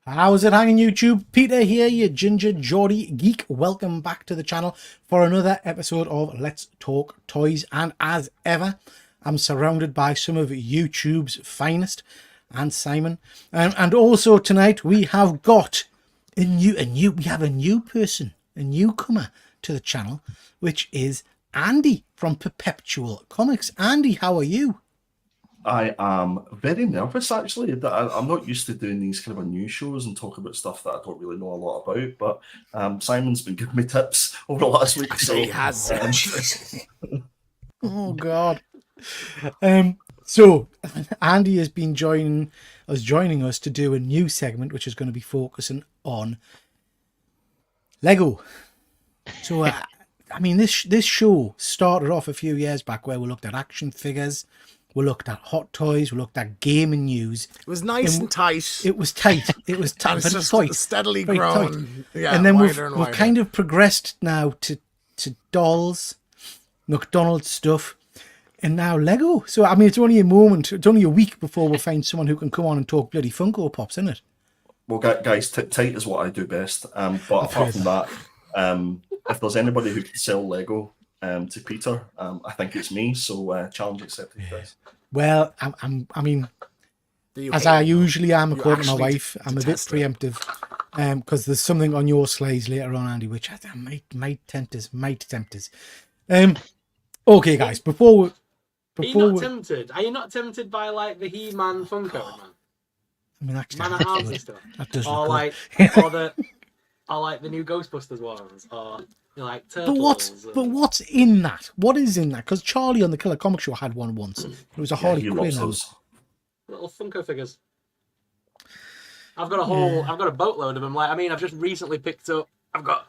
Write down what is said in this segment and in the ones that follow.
How's it hanging, YouTube? Peter here, your ginger Geordie geek. Welcome back to the channel for another episode of Let's Talk Toys. And as ever, I'm surrounded by some of YouTube's finest, and Simon. And also tonight we have got a new person, a newcomer to the channel, which is Andy from Perpetual Comics. Andy, how are you? I am very nervous, actually. I'm not used to doing these kind of news shows and talk about stuff that I don't really know a lot about. But Simon's been giving me tips over the last week. So, he has. Oh, God. So Andy has been joining us to do a new segment, which is going to be focusing on Lego. So, I mean, this show started off a few years back where we looked at action figures. We looked at hot toys. We looked at gaming news. It was nice and tight. It was tight. It was tight. It's just tight, steadily very grown. tight. Yeah, and then we've wider. kind of progressed now to dolls, McDonald's stuff, and now Lego. So, I mean, it's only a moment. It's only a week before we'll find someone who can come on and talk bloody Funko Pops, isn't it? Well, guys, tight is what I do best. But apart from that, if there's anybody who can sell Lego to Peter, I think it's me. So challenge accepted, guys. Well, I mean, as I usually am, according to my wife, I'm a bit preemptive, because there's something on your slides later on, Andy, which I might tempt us. Okay, guys, before Are you not tempted? Are you not tempted by like the He-Man Funko, man? I mean, actually, Man at Arms and stuff, that does or look like, good. or like the new Ghostbusters ones, or like Turtles. But what's in that? What is in that? Because Charlie on the Killer Comic Show had one once. It was a Harley Quinn. Little Funko figures. I've got a boatload of them. Like, I mean, I've just recently picked up. I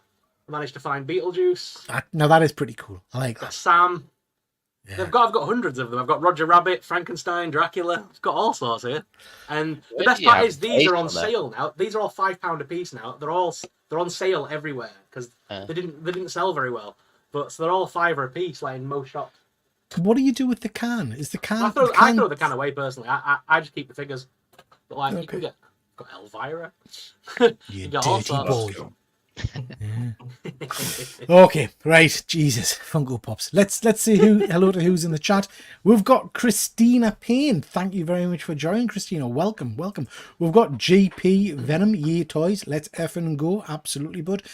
managed to find Beetlejuice. Now that is pretty cool. I like that. Sam. Yeah. I've got hundreds of them. I've got Roger Rabbit, Frankenstein, Dracula. I've got all sorts here. And the best part is these are on sale now. These are all £5 a piece now. They're on sale everywhere because they didn't sell very well. But so they're all £5 a piece, like in most shops. What do you do with the can? Is the can? I throw the can away personally. I just keep the figures. But like you can get got Elvira. You got dirty boy. Yeah. Okay, right, Jesus, Funko Pops. Let's see hello to who's in the chat. We've got Christina Payne. Thank you very much for joining, Christina. Welcome. We've got JP Venom, Yay Toys. Let's effing go. Absolutely, bud.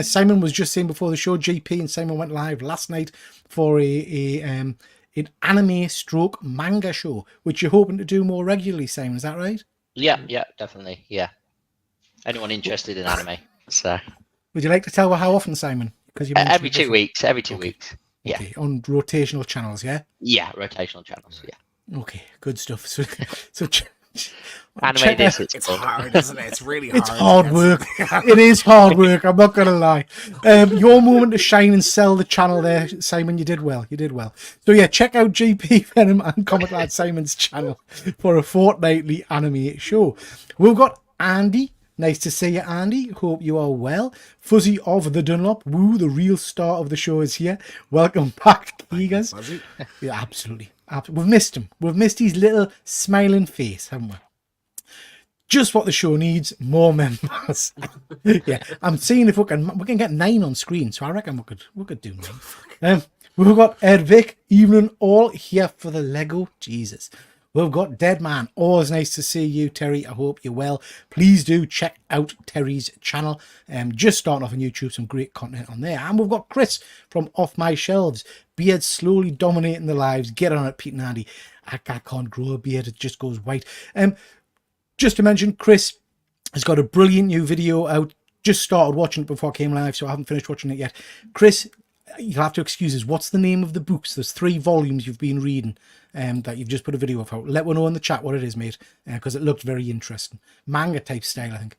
Simon was just saying before the show, JP and Simon went live last night for an anime stroke manga show, which you're hoping to do more regularly, Simon. Is that right? Yeah, definitely. Yeah. Anyone interested in anime? So, would you like to tell how often, Simon? Because you every 2 weeks. Every 2 weeks. Yeah. Okay. On rotational channels, yeah. Yeah, rotational channels. Yeah. Okay, good stuff. So anime this. It's hard, isn't it? It's really hard. It's hard work. It is hard work. I'm not gonna lie. Your moment to shine and sell the channel there, Simon. You did well. So yeah, check out JP Venom and Comic Lad Simon's channel for a fortnightly anime show. We've got Andy. Nice to see you, Andy. Hope you are well. Fuzzy of the Dunlop. Woo, the real star of the show is here. Welcome back, Keegers. Yeah, absolutely. We've missed him. We've missed his little smiling face, haven't we? Just what the show needs, more members. Yeah, I'm seeing if we can get 9 on screen, so I reckon we could do 9. We've got Ervik, evening all here for the Lego. Jesus. We've got Dead Man. Always nice to see you, Terry. I hope you're well. Please do check out Terry's channel. Just starting off on YouTube, some great content on there. And we've got Chris from Off My Shelves. Beard slowly dominating the lives. Get on it, Pete and Andy. I can't grow a beard. It just goes white. Just to mention, Chris has got a brilliant new video out. Just started watching it before I came live, so I haven't finished watching it yet. Chris, you'll have to excuse us. What's the name of the books? There's 3 volumes you've been reading that you've just put a video of. Let me know in the chat what it is, mate, because it looked very interesting. Manga type style, I think.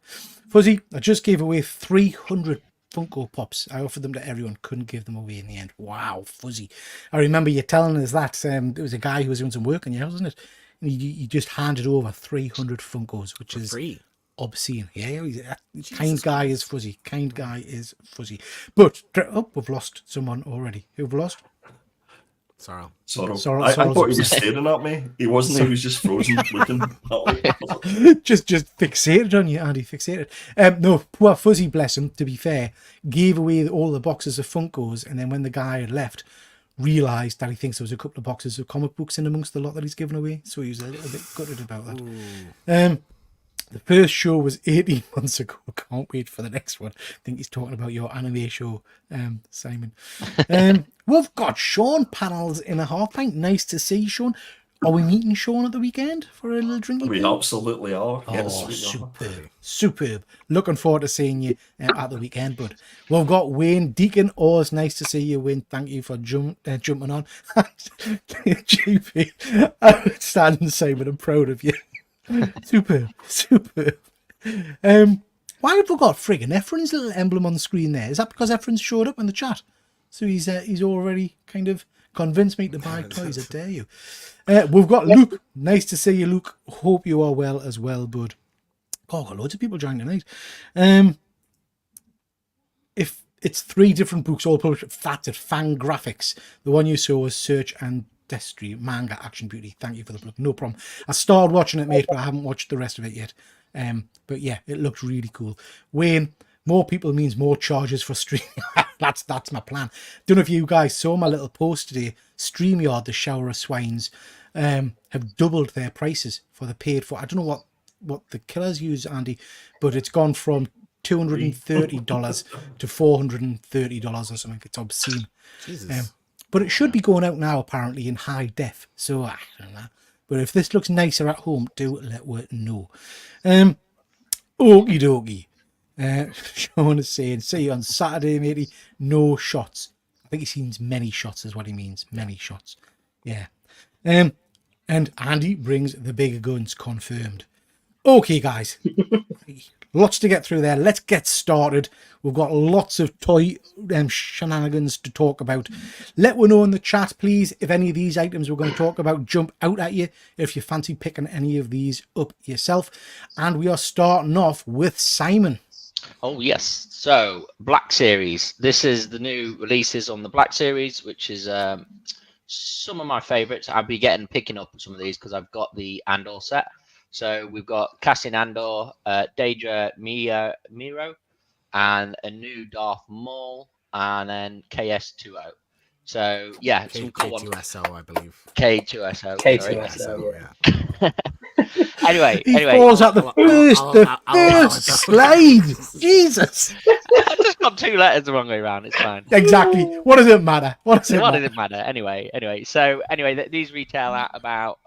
Fuzzy, I just gave away 300 Funko Pops. I offered them to everyone, couldn't give them away in the end. Wow, Fuzzy. I remember you telling us that. There was a guy who was doing some work on you, wasn't it? And you just handed over 300 Funkos, which is free. Obscene. Yeah, kind guy is Fuzzy. But we've lost someone already. Who've lost? Sorry. Sorrow. I thought he was staring at me. He wasn't. He was just frozen, looking at me. just fixated on you, Andy. Fixated. No, poor Fuzzy, bless him. To be fair, gave away all the boxes of Funkos, and then when the guy had left, realised that he thinks there was a couple of boxes of comic books in amongst the lot that he's given away. So he was a little bit gutted about that. The first show was 18 months ago. Can't wait for the next one. I think he's talking about your anime show, Simon. We've got Sean Panels in a half pint. Nice to see you, Sean. Are we meeting Sean at the weekend for a little drinky? We absolutely are. Oh, Yes, we superb. Superb. Looking forward to seeing you at the weekend, bud. We've got Wayne Deacon. Always nice to see you, Wayne. Thank you for jumping on. GP, outstanding, Simon. I'm proud of you. Superb. Why have we got friggin' Efren's little emblem on the screen there? Is that because Efren's showed up in the chat? So he's already kind of convinced me to buy toys. I dare you. We've got Luke. Nice to see you, Luke. Hope you are well as well, bud. Oh, got loads of people joining tonight. If it's 3 different books all published at Fangraphics, the one you saw was Search and Destry, Manga Action Beauty. Thank you for the book. No problem. I started watching it, mate, but I haven't watched the rest of it yet. But yeah, it looked really cool. Wayne, more people means more charges for streaming. That's my plan. Don't know if you guys saw my little post today. StreamYard, the Shower of Swines, have doubled their prices for the paid for. I don't know what the killers use, Andy, but it's gone from $230 to $430 or something. It's obscene. Jesus. But it should be going out now, apparently, in high def. So, I don't know. But if this looks nicer at home, do let me know. Okie dokie. Sean is saying, see you on Saturday, matey. No shots. I think he means many shots is what he means. Many shots. Yeah. And Andy brings the bigger guns, confirmed. Okay, guys. Lots to get through there. Let's get started. We've got lots of toy shenanigans to talk about. Let me know in the chat, please, if any of these items we're going to talk about jump out at you, if you fancy picking any of these up yourself. And we are starting off with Simon. Oh, yes. So, Black Series. This is the new releases on the Black Series, which is some of my favourites. I'll be picking up some of these because I've got the Andor set. So we've got Cassian Andor, Daedra Miro, and a new Darth Maul, and then KS2O. So yeah, some cool ones. K2SO, I believe. K2SO. K2SO, yeah. Anyway, He falls at the first slide. Jesus. I just got 2 letters the wrong way around. It's fine. Exactly. What does it matter? What does it matter? Anyway. So these retail at about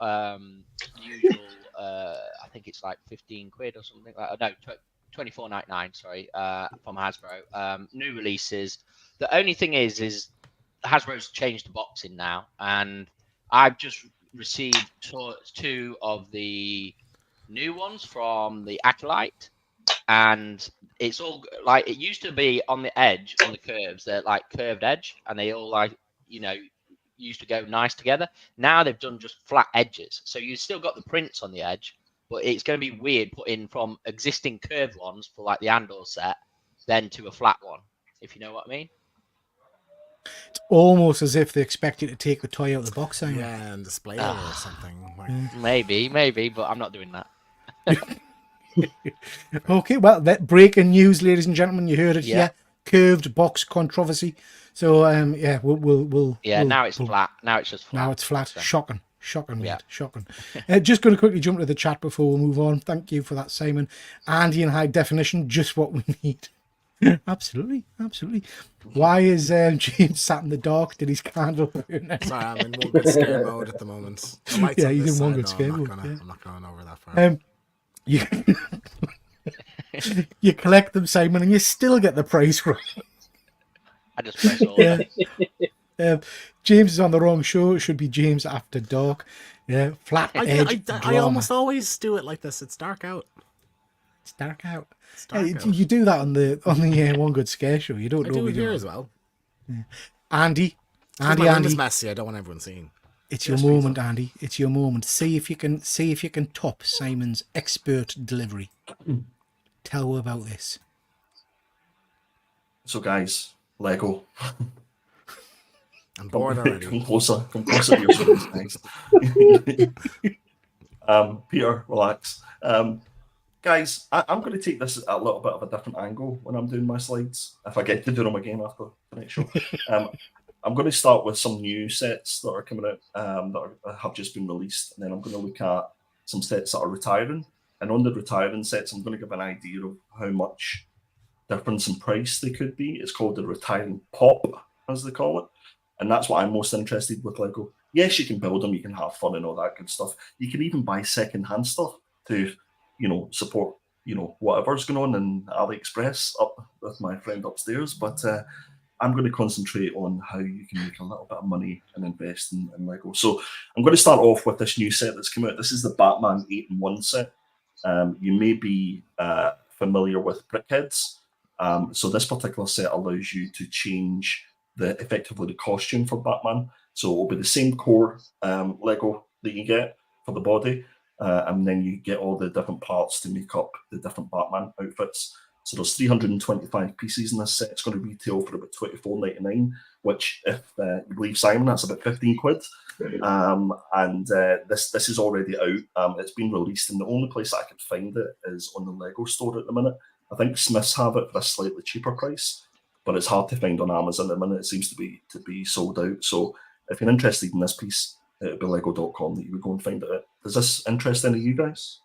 usual. I think it's like 15 quid or something like that. No, 24.99. Sorry, from Hasbro. New releases. The only thing is Hasbro's changed the boxing now, and I've just received 2 of the new ones from the Acolyte, and it's all like it used to be on the edge, on the curves. They're like curved edge, and they all used to go nice together. Now they've done just flat edges, so you've still got the prints on the edge, but it's going to be weird putting from existing curved ones for like the Andor set then to a flat one, if you know what I mean. It's almost as if they expect you to take the toy out of the box. Yeah, and display it or something. Like... Maybe, but I'm not doing that. Okay, well, that breaking news, ladies and gentlemen, you heard it here. Curved box controversy. So yeah, we'll now it's flat. Now it's just flat. Now it's flat. So. Shocking, mate. Shocking. Just going to quickly jump to the chat before we move on. Thank you for that, Simon. Andy in high definition, just what we need. Absolutely. Why is James sat in the dark? Did his candle burn? Sorry, I'm in one good scare mode at the moment. Yeah, he's in one good scare mode. I'm not going over that far. You collect them, Simon, and you still get the price right. I just press all. James is on the wrong show. It should be James After Dark. Yeah, flat edge. I almost always do it like this. It's dark out. It's dark out. It's dark out. You do that on the One Good Scare show. You don't I know do we it do here it. as well. Yeah. Andy. My windows messy. I don't want everyone seeing. It's your moment, Andy. It's your moment. See if you can top Simon's expert delivery. Tell her about this. So, guys, Lego. I'm bored already. Come closer to your screens, guys. Peter, relax. Guys, I'm going to take this a little bit of a different angle when I'm doing my slides, if I get to do them again after the next show. I'm going to start with some new sets that are coming out that have just been released, and then I'm going to look at some sets that are retiring. And on the retiring sets, I'm going to give an idea of how much difference in price they could be. It's called the retiring pop, as they call it. And that's what I'm most interested with Lego. Yes, you can build them, you can have fun and all that good stuff. You can even buy second-hand stuff to, support, whatever's going on in AliExpress up with my friend upstairs. But I'm going to concentrate on how you can make a little bit of money and invest in Lego. So I'm going to start off with this new set that's come out. This is the Batman 8-in-1 set. You may be familiar with BrickHeadz. So this particular set allows you to change effectively the costume for Batman. So it will be the same core Lego that you get for the body, and then you get all the different parts to make up the different Batman outfits. So there's 325 pieces in this set. It's going to retail for about $24.99, which, if you believe Simon, that's about 15 quid. And this is already out. It's been released, and the only place that I can find it is on the Lego store at the minute. I think Smiths have it for a slightly cheaper price, but it's hard to find on Amazon at the minute. It seems to be sold out. So if you're interested in this piece, it'll be lego.com that you would go and find it. Does this interest any of you guys?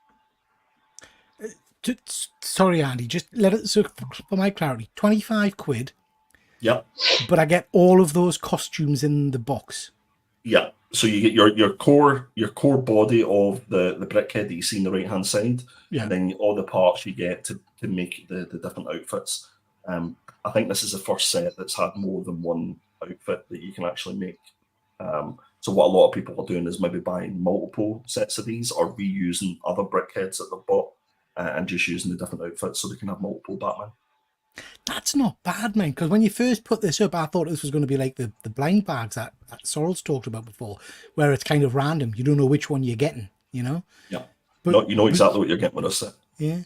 Sorry, Andy, just let it, so for my clarity, 25 quid. Yeah. But I get all of those costumes in the box. Yeah. So you get your core body of the BrickHead that you see on the right hand side, and then all the parts you get to make the different outfits. I think this is the first set that's had more than one outfit that you can actually make. So what a lot of people are doing is maybe buying multiple sets of these or reusing other BrickHeads that they've bought and just using the different outfits so they can have multiple Batman. That's not bad, man, because when you first put this up, I thought this was going to be like the blind bags that Sorrel's talked about before, where it's kind of random. You don't know which one you're getting, Yeah. But you know exactly what you're getting with this set. Yeah.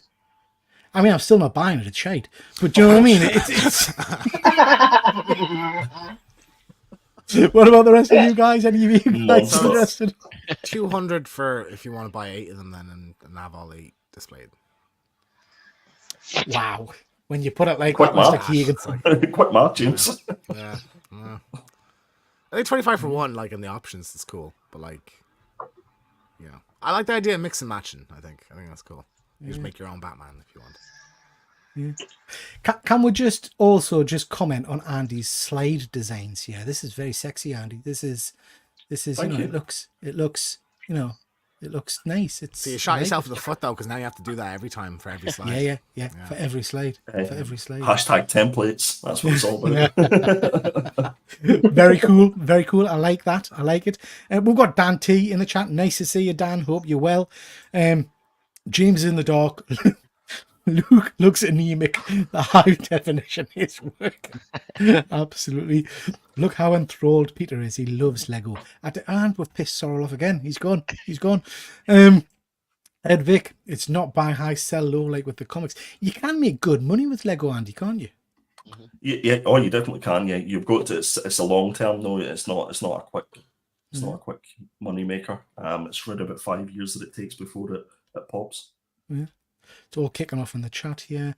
I mean, I'm still not buying it. It's shite. But do you know what I mean? It's... What about the rest of you guys? Any of you guys interested? 200 for if you want to buy 8 of them then and have all 8 displayed. Wow. When you put it like quick that, Mr. Quick math, James. Yeah. I think 25 for 1, like in the options, is cool. But like, I like the idea of mix and matching. I think that's cool. You just make your own Batman if you want. Yeah. Can we just also comment on Andy's slide designs here? This is very sexy, Andy. This is it looks it looks nice. So you shot yourself in the foot though, because now you have to do that every time for every slide. Yeah. For every slide. Hashtag templates. That's what it's all about. Very cool. I like that. I like it. We've got Dan T in the chat. Nice to see you, Dan. Hope you're well. James is in the dark. Luke looks anemic. The high definition is working. Absolutely. Look how enthralled Peter is. He loves Lego. And we've pissed Sorrel off again. He's gone. Ed Vic, it's not buy high, sell low like with the comics. You can make good money with Lego, Andy, can't you? Yeah. Oh, you definitely can. Yeah, you've got to. It's a long term. No, it's not a quick. It's not a quick money maker. It's around about 5 years that it takes before it pops. Yeah. It's all kicking off in the chat here.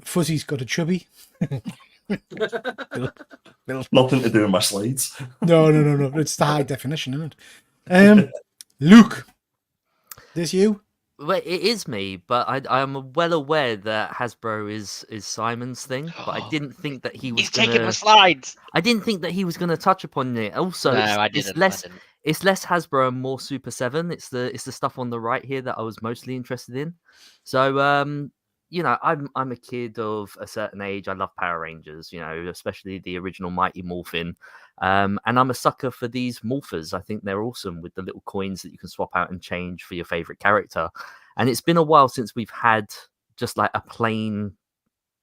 Fuzzy's got a chubby. Nothing to do with my slides. No. It's the high definition, isn't it? Luke, this you? Well, it is me, but I am well aware that Hasbro is Simon's thing, but I didn't think that he was He's taking my slides. I didn't think that he was going to touch upon it. Also, no, I didn't. It's less Hasbro and more Super 7. It's the stuff on the right here that I was mostly interested in. So, I'm a kid of a certain age. I love Power Rangers, especially the original Mighty Morphin. And I'm a sucker for these morphers. I think they're awesome with the little coins that you can swap out and change for your favorite character. And it's been a while since we've had just like a plain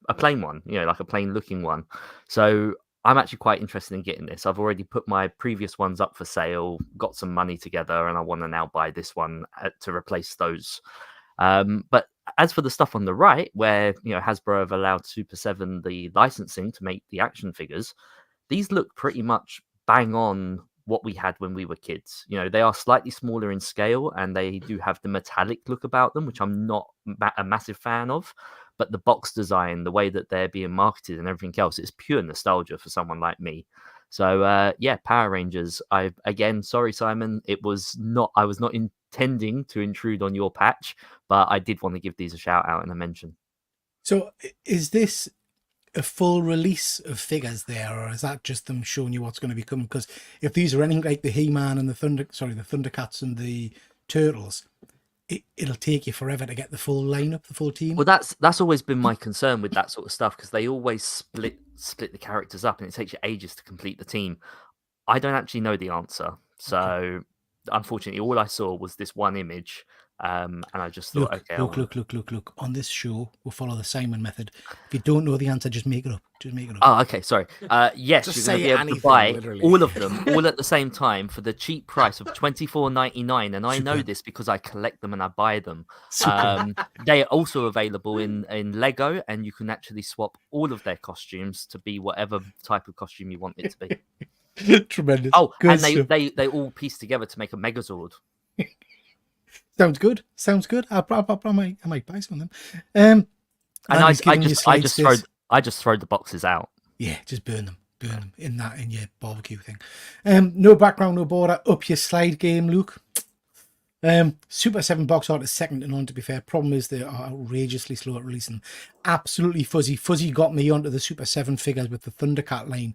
one, like a plain looking one. So I'm actually quite interested in getting this. I've already put my previous ones up for sale, got some money together, and I want to now buy this one to replace those. But as for the stuff on the right, where Hasbro have allowed Super 7 the licensing to make the action figures, these look pretty much bang on what we had when we were kids. You know, they are slightly smaller in scale and they do have the metallic look about them, which I'm not a massive fan of. But the box design, the way that they're being marketed and everything else, it's pure nostalgia for someone like me. So yeah, Power Rangers. Sorry, Simon, I was not intending to intrude on your patch, but I did want to give these a shout out and a mention. So is this a full release of figures there, or is that just them showing you what's going to be coming? Because if these are anything like the He-Man and the Thundercats and the Turtles, it'll take you forever to get the full lineup, the full team. Well, that's always been my concern with that sort of stuff, because they always split the characters up and it takes you ages to complete the team. I don't actually know the answer, so unfortunately all I saw was this one image, and I just thought, look. On this show, we'll follow the Simon method. If you don't know the answer, just make it up. Oh, okay, sorry. Yes, Just you're going to say be able anything, to buy literally. all of them, all at the same time for the cheap price of $24.99, and I know Super. this because I collect them and I buy them. Super. They are also available in Lego, and you can actually swap all of their costumes to be whatever type of costume you want it to be. Tremendous. Oh, Good and stuff. they all piece together to make a Megazord. Sounds good. I might buy some of them. And Andy's giving you I slides this. just throw the boxes out. Yeah, just burn them in your barbecue thing. No background, no border. Up your slide game, Luke. Super 7 box art is second to none, to be fair. Problem is they are outrageously slow at releasing. Absolutely fuzzy. Fuzzy got me onto the Super 7 figures with the Thundercat line,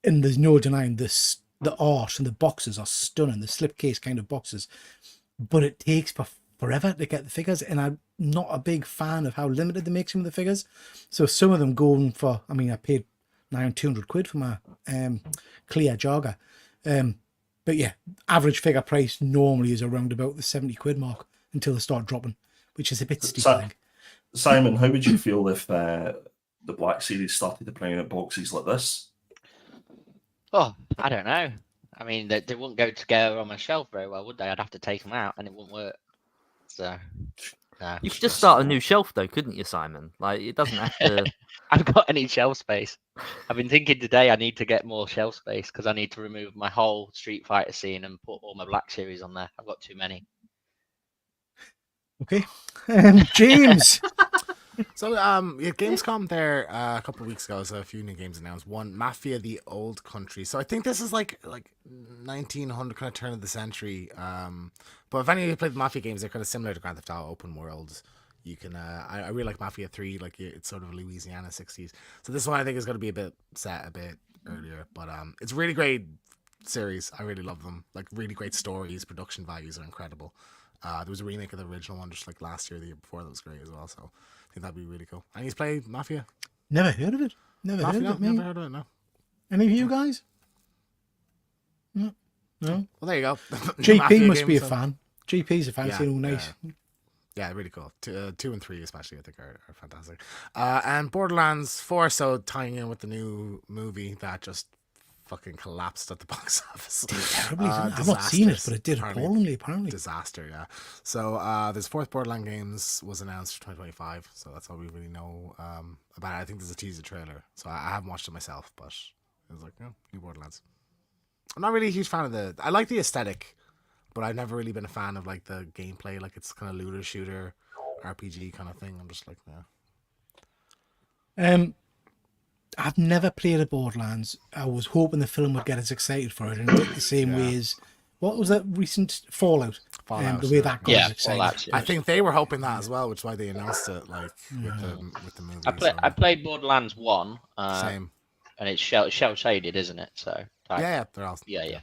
and there's no denying this. The art and the boxes are stunning. The slipcase kind of boxes, but it takes forever to get the figures, and I'm not a big fan of how limited they make some of the figures. So some of them going for, I paid £200 for my clear jogger. But yeah, average figure price normally is around about the £70 mark until they start dropping, which is a bit steep, I think. Simon, how would you feel if the Black Series started to bring out boxes like this? Oh, I don't know. I mean, they wouldn't go together on my shelf very well, would they? I'd have to take them out, and it wouldn't work. So, no. You could just start a new shelf, though, couldn't you, Simon? Like, it doesn't have to. I've got any shelf space. I've been thinking today I need to get more shelf space because I need to remove my whole Street Fighter scene and put all my Black Series on there. I've got too many. Okay. James. So, yeah, Gamescom there a couple of weeks ago, so a few new games announced. One, Mafia: The Old Country. So I think this is like 1900 kind of turn of the century. But if any of you played the Mafia games, they're kind of similar to Grand Theft Auto open world. You can, I really like Mafia 3, like it's sort of Louisiana 60s. So this one I think is going to be a bit earlier, but it's a really great series. I really love them. Like really great stories, production values are incredible. There was a remake of the original one just like last year, the year before, that was great as well. So I think that'd be really cool. And he's played Mafia. Never heard of it. Never heard of it. Never heard of it. No. Any of you guys? No. Well, there you go. GP Mafia must be a games, fan. GP's a fan. Yeah, Saying all nice. Yeah, really cool. 2 and 3 especially, I think, are fantastic. And Borderlands 4, so tying in with the new movie that just fucking collapsed at the box office. Terribly, I've not seen it, but it did appallingly, apparently. Disaster, yeah. So there's 4th Borderlands games was announced for 2025, so that's all we really know about it. I think there's a teaser trailer, so I haven't watched it myself, but it was like, new Borderlands. I'm not really a huge fan of I like the aesthetic, but I've never really been a fan of like the gameplay. Like it's kind of looter shooter, RPG kind of thing. I'm just like, yeah. I've never played a Borderlands. I was hoping the film would get us excited for it, and the same way as what was that recent Fallout? The way that got us excited. Fallout, I think they were hoping that as well, which is why they announced it like with the movie. I played Borderlands 1. Same. And it's shell shaded, isn't it? So yeah, they're all yeah.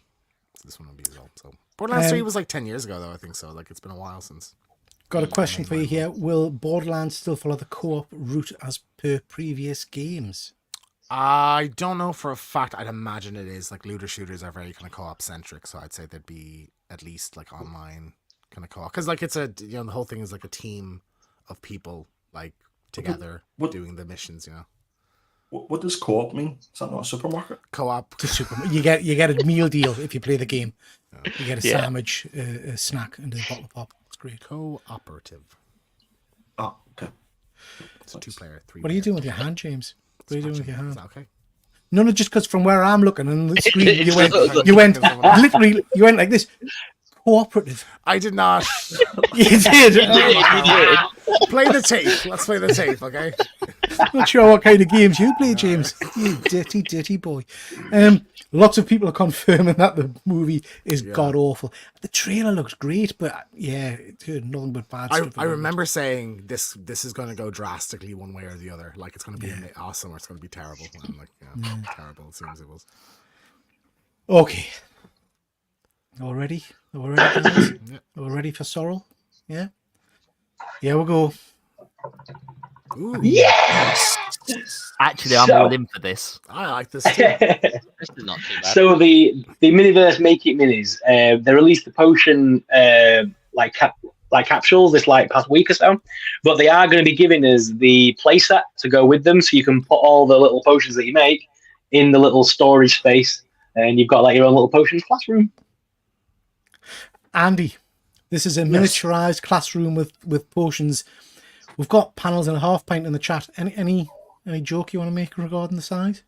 So this one will be as well. So Borderlands 3 was like 10 years ago, though. I think so. Like it's been a while since. Got a question for you here. Will Borderlands still follow the co-op route as per previous games? I don't know for a fact. I'd imagine it is. Like looter shooters are very kind of co-op centric, so I'd say there'd be at least like online kind of co-op, because like it's the whole thing is like a team of people like together doing the missions. What does co-op mean? Is that not a supermarket? Co-op. You get a meal deal if you play the game. You get a sandwich, a snack, and a bottle of pop. It's great. Cooperative. Oh, okay. So 2-player, 3. What are you doing with your hand, James? What are you doing with your hand? Is that okay? No, just because from where I'm looking on the screen, It's you went, just- you went, literally, you went like this. Cooperative. I did not. You did. Play the tape. Let's play the tape, okay? Not sure what kind of games you play, James. You dirty boy. Lots of people are confirming that the movie is god awful. The trailer looks great, but yeah, it's heard nothing but bad stuff. I remember saying this is going to go drastically one way or the other. Like it's going to be awesome or it's going to be terrible. I'm like, terrible. It seems it was. Okay. All ready? Are we ready, guys? Are we ready for Sorrel? Yeah? Here we go. Ooh, Yes. Actually, I'm So- all in for this. I like this too. This is not too bad. So the Miniverse Make It Minis, they released the potion capsules this past week or so, but they are going to be giving us the playset to go with them, so you can put all the little potions that you make in the little storage space, and you've got your own little potions classroom. Andy, this is a miniaturized classroom with potions. We've got panels and a half pint in the chat. Any joke you want to make regarding the size?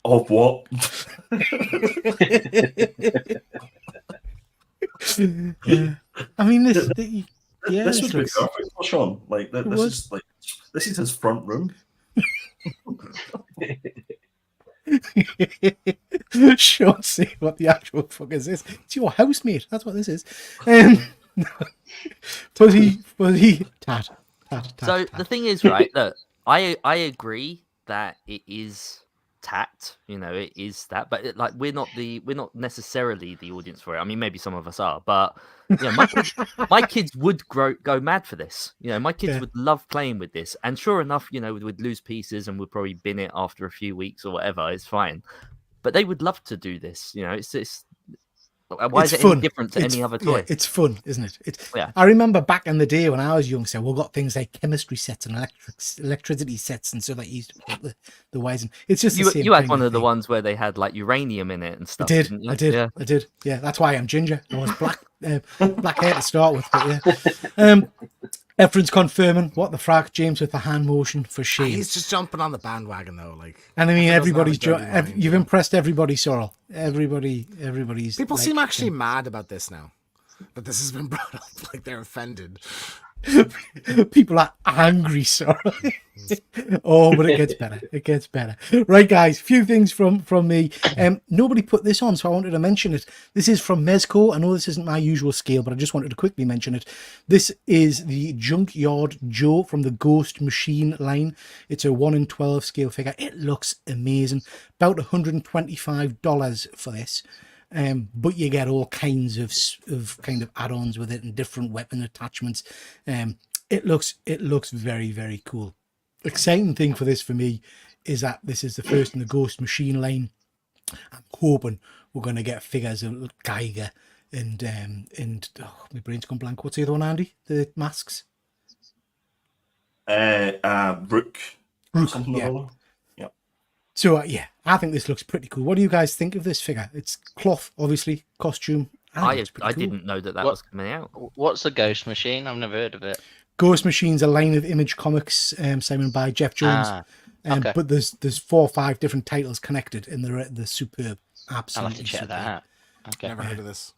Of what? I mean, this This would be looks- perfect for Sean. This is his front room. Sure, see what the actual fuck is this? It's your housemate. That's what this is. Fuzzy, tat. So the thing is, right? Look, I agree that it is tat. You know, it is that, but we're not necessarily the audience for it. I mean, maybe some of us are, but you know, my kids would go mad for this. You know, my kids would love playing with this, and sure enough, you know, we'd lose pieces and we'd probably bin it after a few weeks or whatever. It's fine, but they would love to do this. You know, it's why is it fun. any different to any other toy? Yeah, it's fun, isn't it? Yeah. I remember back in the day when I was young, so we got things like chemistry sets and electricity sets and so that you used to put the wires in. It's just the same You had kind one of the thing. ones where they had uranium in it and I stuff. did. didn't you? I did. Yeah. I did. Yeah, that's why I'm ginger. I was black hair to start with. But yeah. Efren's confirming what the frack, James with the hand motion for shame. He's just jumping on the bandwagon though. And I mean, everybody's doesn't have a dirty mind, you've yeah. impressed everybody, Sorrel. Everybody's. People like, seem actually mad about this now. That this has been brought up, like they're offended. People are angry, Sorrel. Oh, but it gets better. It gets better. Right, guys. Few things from me. Nobody put this on, so I wanted to mention it. This is from Mezco. I know this isn't my usual scale, but I just wanted to quickly mention it. This is the Junkyard Joe from the Ghost Machine line. It's a 1 in 12 scale figure. It looks amazing. About $125 for this. But you get all kinds of kind of add-ons with it and different weapon attachments. It looks very, very cool. Exciting thing for this for me is that this is the first in the Ghost Machine line. I'm hoping we're going to get figures of Geiger and my brain's gone blank. What's the other one, Andy? The masks. Rook. Something Yeah. or other. So yeah, I think this looks pretty cool. What do you guys think of this figure? It's cloth, obviously, costume. think it's pretty I cool. didn't know that What- was coming out. What's the Ghost Machine? I've never heard of it. Ghost Machine's a line of Image Comics, signed by Jeff Jones. Okay. But there's 4 or 5 different titles connected, and they're superb. I'll Absolutely. have to check superb. that out. Okay. Never heard of this.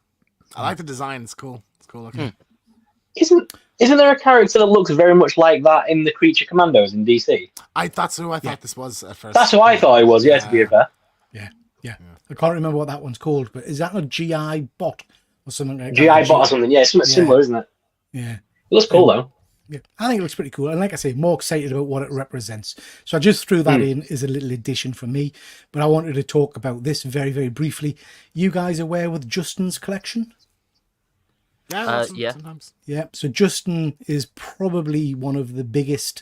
I like the design. It's cool. It's cool looking. Isn't there a character that looks very much like that in the Creature Commandos in DC? That's who I thought this was at first. That's who I thought it was. Yeah, to be fair. Yeah. I can't remember what that one's called, but is that a GI bot or something like GI that? bot or something. Yeah, something similar, isn't it? Yeah. It looks cool though. Yeah, I think it looks pretty cool. And like I say, more excited about what it represents. So I just threw that in as a little addition for me. But I wanted to talk about this very, very briefly. You guys aware with Justin's collection? Yeah. Yeah. Sometimes. Yeah. So Justin is probably one of the biggest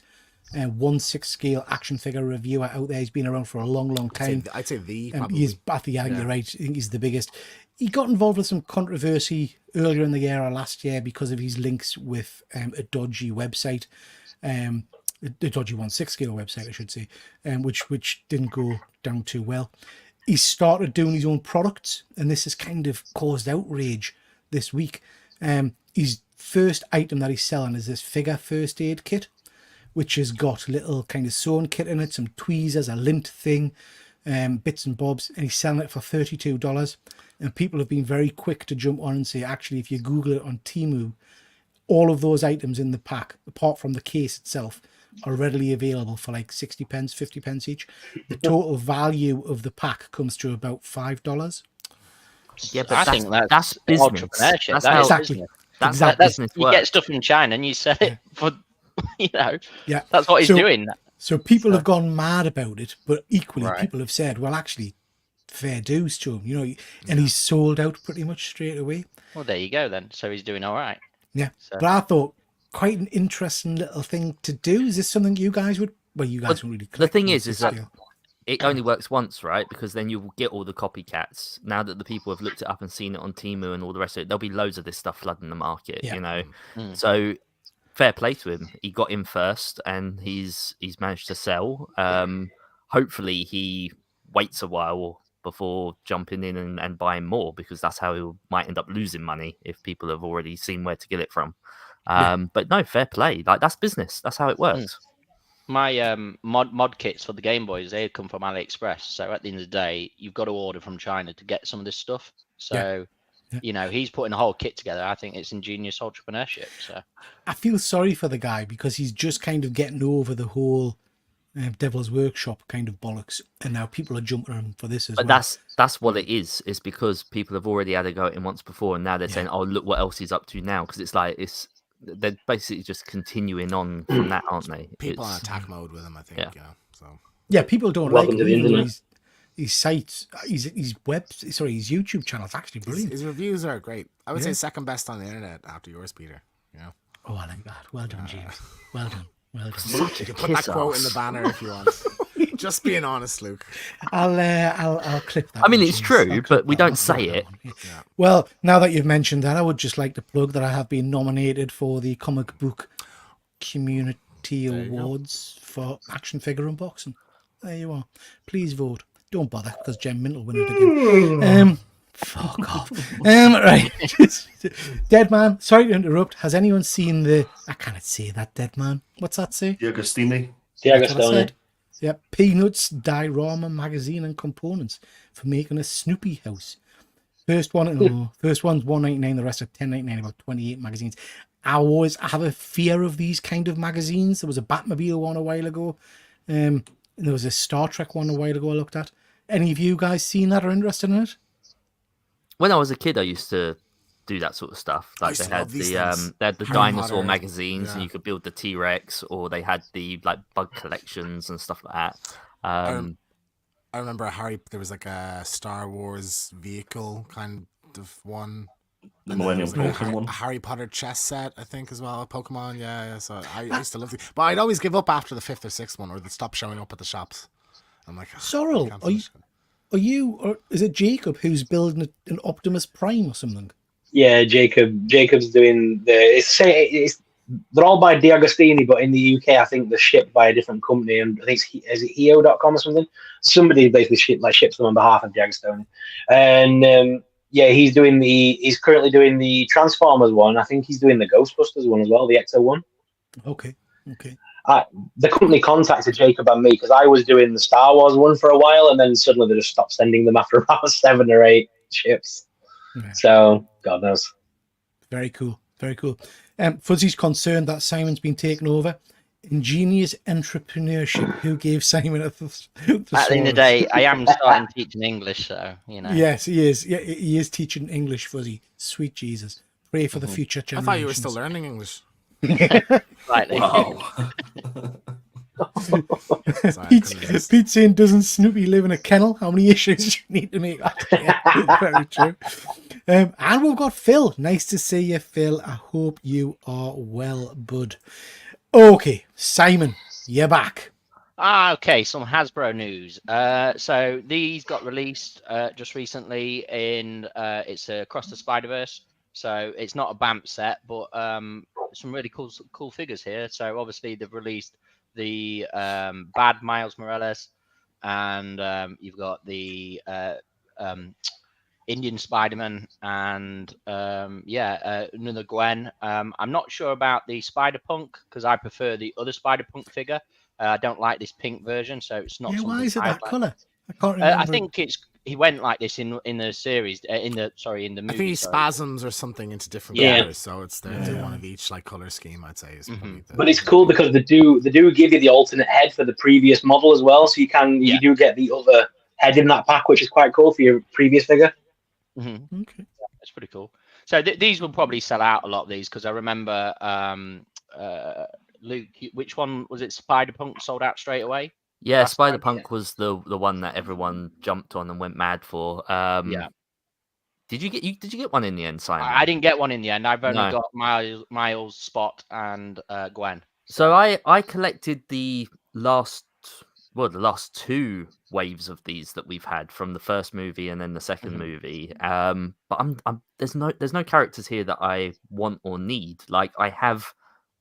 1/6 scale action figure reviewer out there. He's been around for a long, long time. I'd say the probably. I think you're right. I think he's the biggest. He got involved with some controversy earlier in the year or last year because of his links with a dodgy website, a dodgy 1/6 scale website, I should say, which didn't go down too well. He started doing his own products, and this has kind of caused outrage this week. His first item that he's selling is this figure first aid kit, which has got little kind of sewn kit in it, some tweezers, a lint thing, bits and bobs, and he's selling it for $32. And people have been very quick to jump on and say, actually, if you Google it on Temu, all of those items in the pack, apart from the case itself, are readily available for like 60 pence, 50 pence each. The total value of the pack comes to about $5. Yeah, but I think that's business. entrepreneurship. That's That how is Exactly. business. that's how Exactly. business You works. get stuff from China and you sell it for, Yeah. that's what he's So- doing. So people have gone mad about it, but equally Right. people have said, well, actually, fair dues to him, and he's sold out pretty much straight away. Well, there you go then. So he's doing all right. Yeah. So, But I thought quite an interesting little thing to do. Is this something you guys would? Well, you guys Well, won't really. the thing collect is them, that- still. It only works once, right? Because then you will get all the copycats. Now that the people have looked it up and seen it on Temu and all the rest of it, there'll be loads of this stuff flooding the market. Yeah. Mm. So fair play to him. He got in first, and he's managed to sell. Hopefully, he waits a while before jumping in and buying more, because that's how he might end up losing money if people have already seen where to get it from. But no, fair play. Like, that's business. That's how it works. my mod kits for the Game Boys, they come from AliExpress. So at the end of the day, you've got to order from China to get some of this stuff. So, Yeah. he's putting a whole kit together. I think it's ingenious entrepreneurship. So I feel sorry for the guy because he's just kind of getting over the whole Devil's Workshop kind of bollocks, and now people are jumping on him for this as But well. that's what it is. It's because people have already had a go at him once before, and now they're saying, "Oh, look what else he's up to now." Because it's like they're basically just continuing on from that, aren't they? People on It's- attack mode with him, I think. Yeah. So Yeah, people don't Welcome like to him, the even though internet. his sites, his YouTube channel is actually brilliant. his reviews are great. I would Yeah. say second best on the internet after yours, Peter. Yeah. Oh, I like that. Well done, James. Well done. Well done. Such a You can put that kiss quote in the ass. banner if you want. Just being honest, Luke. I'll clip that. I mean, one, it's James. true, I'll clip but we that. don't I'll say clip that it. one, yeah. Yeah. Well, now that you've mentioned that, I would just like to plug that I have been nominated for the Comic Book Community There you go. Awards for action figure unboxing. There you are. Please vote. Don't bother because Jem Mint will win it again. Fuck off. Right. Dead Man. Sorry to interrupt. Has anyone seen the? I cannot say that. Dead Man. What's that say? The Agostini. Diego That's what I Stone. said. Yep. Peanuts diorama magazine and components for making a Snoopy house. First one's $1.99. The rest are $10.99. About 28 magazines. I always have a fear of these kind of magazines. There was a Batmobile one a while ago. And there was a Star Trek one a while ago I looked at. Any of you guys seen that or interested in it? When I was a kid, I used to do that sort of stuff. I Like used they to had love these the things. they had the Harry dinosaur Potter, magazines, and yeah. you could build the T-Rex, or they had the like bug collections and stuff like that. I remember there was like a Star Wars vehicle kind of one. The And then there Millennium was like Falcon one. a Harry Potter chess set, I think, as well. Pokemon, yeah. So I used to love these, but I'd always give up after the fifth or sixth one, or they'd stop showing up at the shops. I'm like, Sorrel, I can't are you- finish it. Are you, or is it Jacob who's building an Optimus Prime or something? Yeah, Jacob's doing they're all by D'Agostini, but in the UK, I think they're shipped by a different company, and I think is it Heo.com or something. Somebody basically ships them on behalf of D'Agostini, and he's currently doing the Transformers one. I think he's doing the Ghostbusters one as well, the Exo one. Okay. The company contacted Jacob and me because I was doing the Star Wars one for a while, and then suddenly they just stopped sending them after about 7 or 8 ships. Yeah. So God knows. Very cool. Very cool. Fuzzy's concerned that Simon's been taken over. Ingenious entrepreneurship. Who gave Simon a at the end of the day, I am starting teaching English, so Yes, he is. Yeah, he is teaching English, Fuzzy. Sweet Jesus. Pray for the future I generations. thought you were still learning English. Slightly. Wow. Sorry, I couldn't resist. Pete saying, doesn't Snoopy live in a kennel? How many issues do you need to make that? Yeah, very true. And we've got Phil. Nice to see you, Phil. I hope you are well, bud. Okay, Simon, you're back. Okay, some Hasbro news. So these got released just recently in it's Across the Spider-Verse. So it's not a BAMP set, but some really cool figures here. So obviously they've released the Bad Miles Morales, and you've got the Indian Spider-Man, and another Gwen. I'm not sure about the Spider-Punk because I prefer the other Spider-Punk figure. I don't like this pink version, so it's not. Yeah, why something is it I'd that like. colour? I can't remember. I think he went like this in the series, in the movie. I think he sorry. spasms or something into different Yeah. colors, so it's they're one of each like color scheme. I'd say is probably But it's cool because they do give you the alternate head for the previous model as well, so you do get the other head in that pack, which is quite cool for your previous figure. Mm-hmm. Okay. That's pretty cool. So these will probably sell out a lot of these because I remember Luke, which one was it? Spider-Punk sold out straight away. Yeah, last time? Spider-Punk was the one that everyone jumped on and went mad for. Yeah. Did you get one in the end, Simon? I didn't get one in the end. I've only No. got Miles, Spot, and Gwen. So I collected the last two waves of these that we've had from the first movie and then the second movie. But there's no characters here that I want or need. Like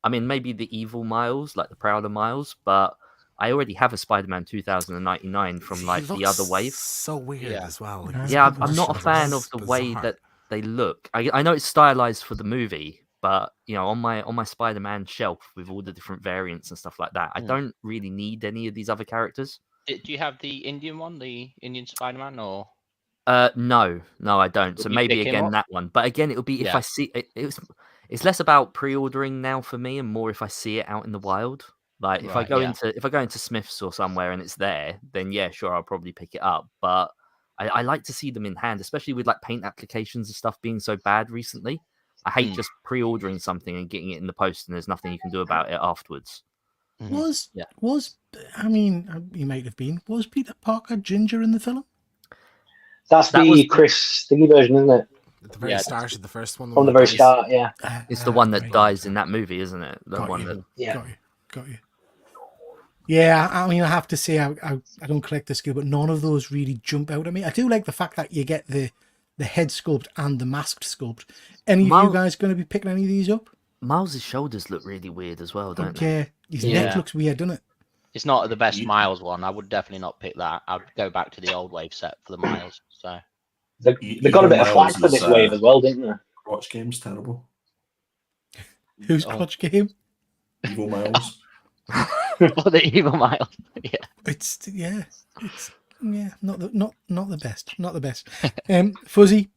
maybe the evil Miles, like the Prowler Miles, but I already have a Spider-Man 2099 from like the other wave. So weird as well. Like, Yeah, I'm not a fan of the way that they look. I know it's stylized for the movie, but on my Spider-Man shelf with all the different variants and stuff like that, I don't really need any of these other characters. Do you have the Indian one, the Indian Spider-Man, or? No, I don't. So Would you maybe pick him again up? that one. But again, it'll be if I see it. It's less about pre-ordering now for me, and more if I see it out in the wild. Like if I go into Smith's or somewhere and it's there, then yeah, sure, I'll probably pick it up. But I like to see them in hand, especially with like paint applications and stuff being so bad recently. I hate just pre-ordering something and getting it in the post and there's nothing you can do about it afterwards. Was I mean, he might have been. Was Peter Parker ginger in the film? That's the Chris Thingy version, isn't it? At the very start of the first one. From the very start, yeah. It's the one that dies in that movie, isn't it? The one that. Yeah. Got you. Yeah, I mean, I have to say, I don't collect the skill, but none of those really jump out at me. I do like the fact that you get the head sculpt and the masked sculpt. Any of you guys going to be picking any of these up? Miles' shoulders look really weird as well, don't they? Yeah, his neck looks weird, doesn't it? It's not the best Miles one. I would definitely not pick that. I'd go back to the old wave set for the Miles. So they got a bit of flack for this wave as well, didn't they? Watch game's terrible. Who's Clutch Game? Evil Miles. or the evil Miles. Yeah. It's not the best. Not the best. Fuzzy,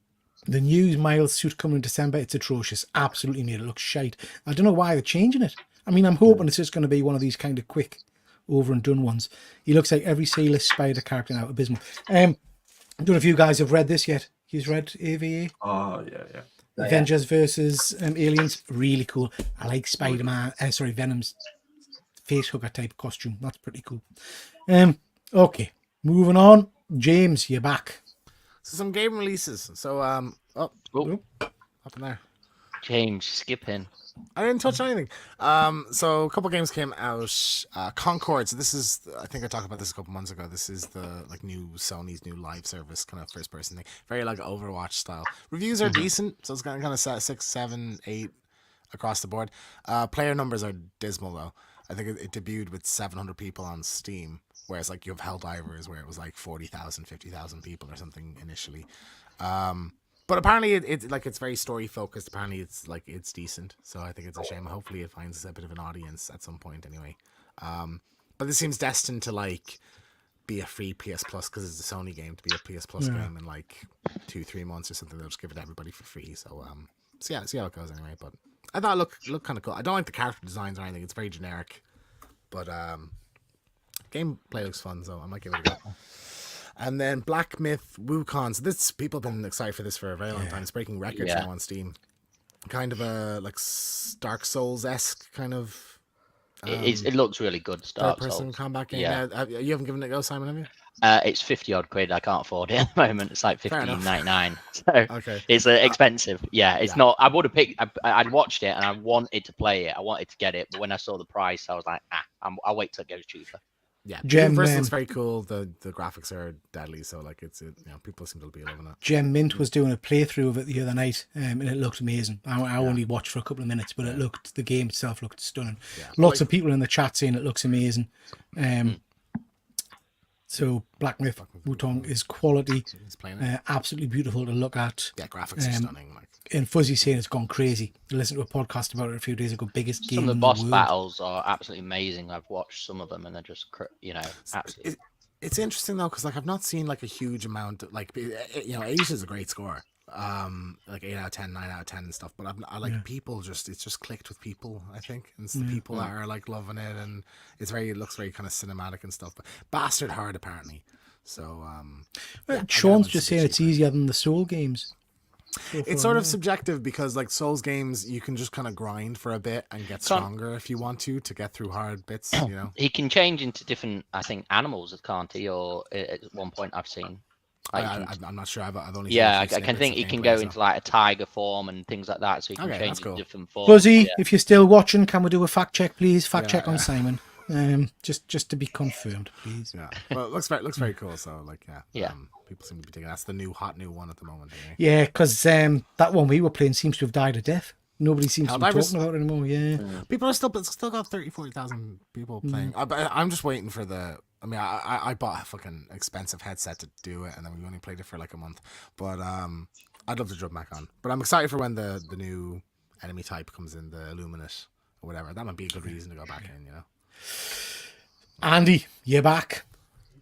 the new Miles suit coming in December, it's atrocious. Absolutely made it look shite. I don't know why they're changing it. I mean, I'm hoping it's just going to be one of these kind of quick over and done ones. He looks like every C-list Spider character now, abysmal. I don't know if you guys have read this yet. You've read AVA? Oh, yeah. Avengers versus Aliens, really cool. I like Venom's face hugger type costume. That's pretty cool. Okay, moving on. James, you're back. So some game releases. So up in there. James, skipping. I didn't touch anything. So a couple games came out. Concord. So this is, I think I talked about this a couple months ago. This is the new Sony's new live service kind of first person thing. Very like Overwatch style. Reviews are decent, so it's kind of set 6, 7, 8 across the board. Player numbers are dismal though. I think it debuted with 700 people on Steam, whereas like you have Helldivers where it was like 40,000, 50,000 people or something initially. But apparently it's very story focused. Apparently it's decent. So I think it's a shame. Hopefully it finds a bit of an audience at some point anyway. But this seems destined to like be a free PS Plus because it's a Sony game, to be a PS Plus game in like 2-3 months or something. They'll just give it to everybody for free. So see how it goes anyway. But I thought it looked kind of cool. I don't like the character designs or anything. It's very generic. But gameplay looks fun, so I might give it a go. And then Black Myth Wukong. So this, people have been excited for this for a very long time. It's breaking records now on Steam. Kind of a like Dark Souls-esque kind of. It looks really good. Third-person combat game. Yeah. You haven't given it a go, Simon, have you? It's 50 odd quid. I can't afford it at the moment. It's like $15.99. So it's expensive. Yeah, it's not. I would have picked. I'd watched it and I wanted to play it. I wanted to get it, but when I saw the price, I was like, I'll wait till it goes cheaper. Yeah, the first one's very cool. The graphics are deadly, so like people seem to be loving it. Gem Mint was doing a playthrough of it the other night, and it looked amazing. I only watched for a couple of minutes, but the game itself looked stunning. Yeah. Lots of people in the chat saying it looks amazing. So Black Myth Wutong is quality, He's playing it. absolutely beautiful to look at. Yeah, graphics are stunning. Like, And Fuzzy saying it's gone crazy. I listened to a podcast about it a few days ago. Biggest game Some of in the boss the world. battles are absolutely amazing. I've watched some of them, and they're just, absolutely. it's interesting though, because like I've not seen like a huge amount. Like 8 is a great score. Like 8 out of 10, 9 out of 10 and stuff. But I like people it's just clicked with people. I think and it's the people that are like loving it, and it looks very kind of cinematic and stuff. But bastard hard apparently. So Sean's just saying it's easier than the Soul games. It's sort of subjective because like Souls games, you can just kind of grind for a bit and get stronger if you want to get through hard bits. He can change into different, I think, animals, can't he? Or at one point I've seen. Like I'm not sure. I've only yeah, I can think he can go into like a tiger form and things like that, so he can change cool. into different forms. Fuzzy, if you're still watching, can we do a fact check, please? Fact check on Simon. Just to be confirmed, please. Yeah. Well, it looks very cool. So like, yeah. People seem to be digging. That's the hot new one at the moment. Anyway. Yeah, because that one we were playing seems to have died a death. Nobody seems to be Helldivers? talking about it anymore. Yeah. People are still got 40,000 people playing. I'm just waiting for the. I mean, I bought a fucking expensive headset to do it, and then we only played it for like a month. But I'd love to jump back on. But I'm excited for when the new enemy type comes in, the Illuminate or whatever. That might be a good reason to go back in. Andy, you're back.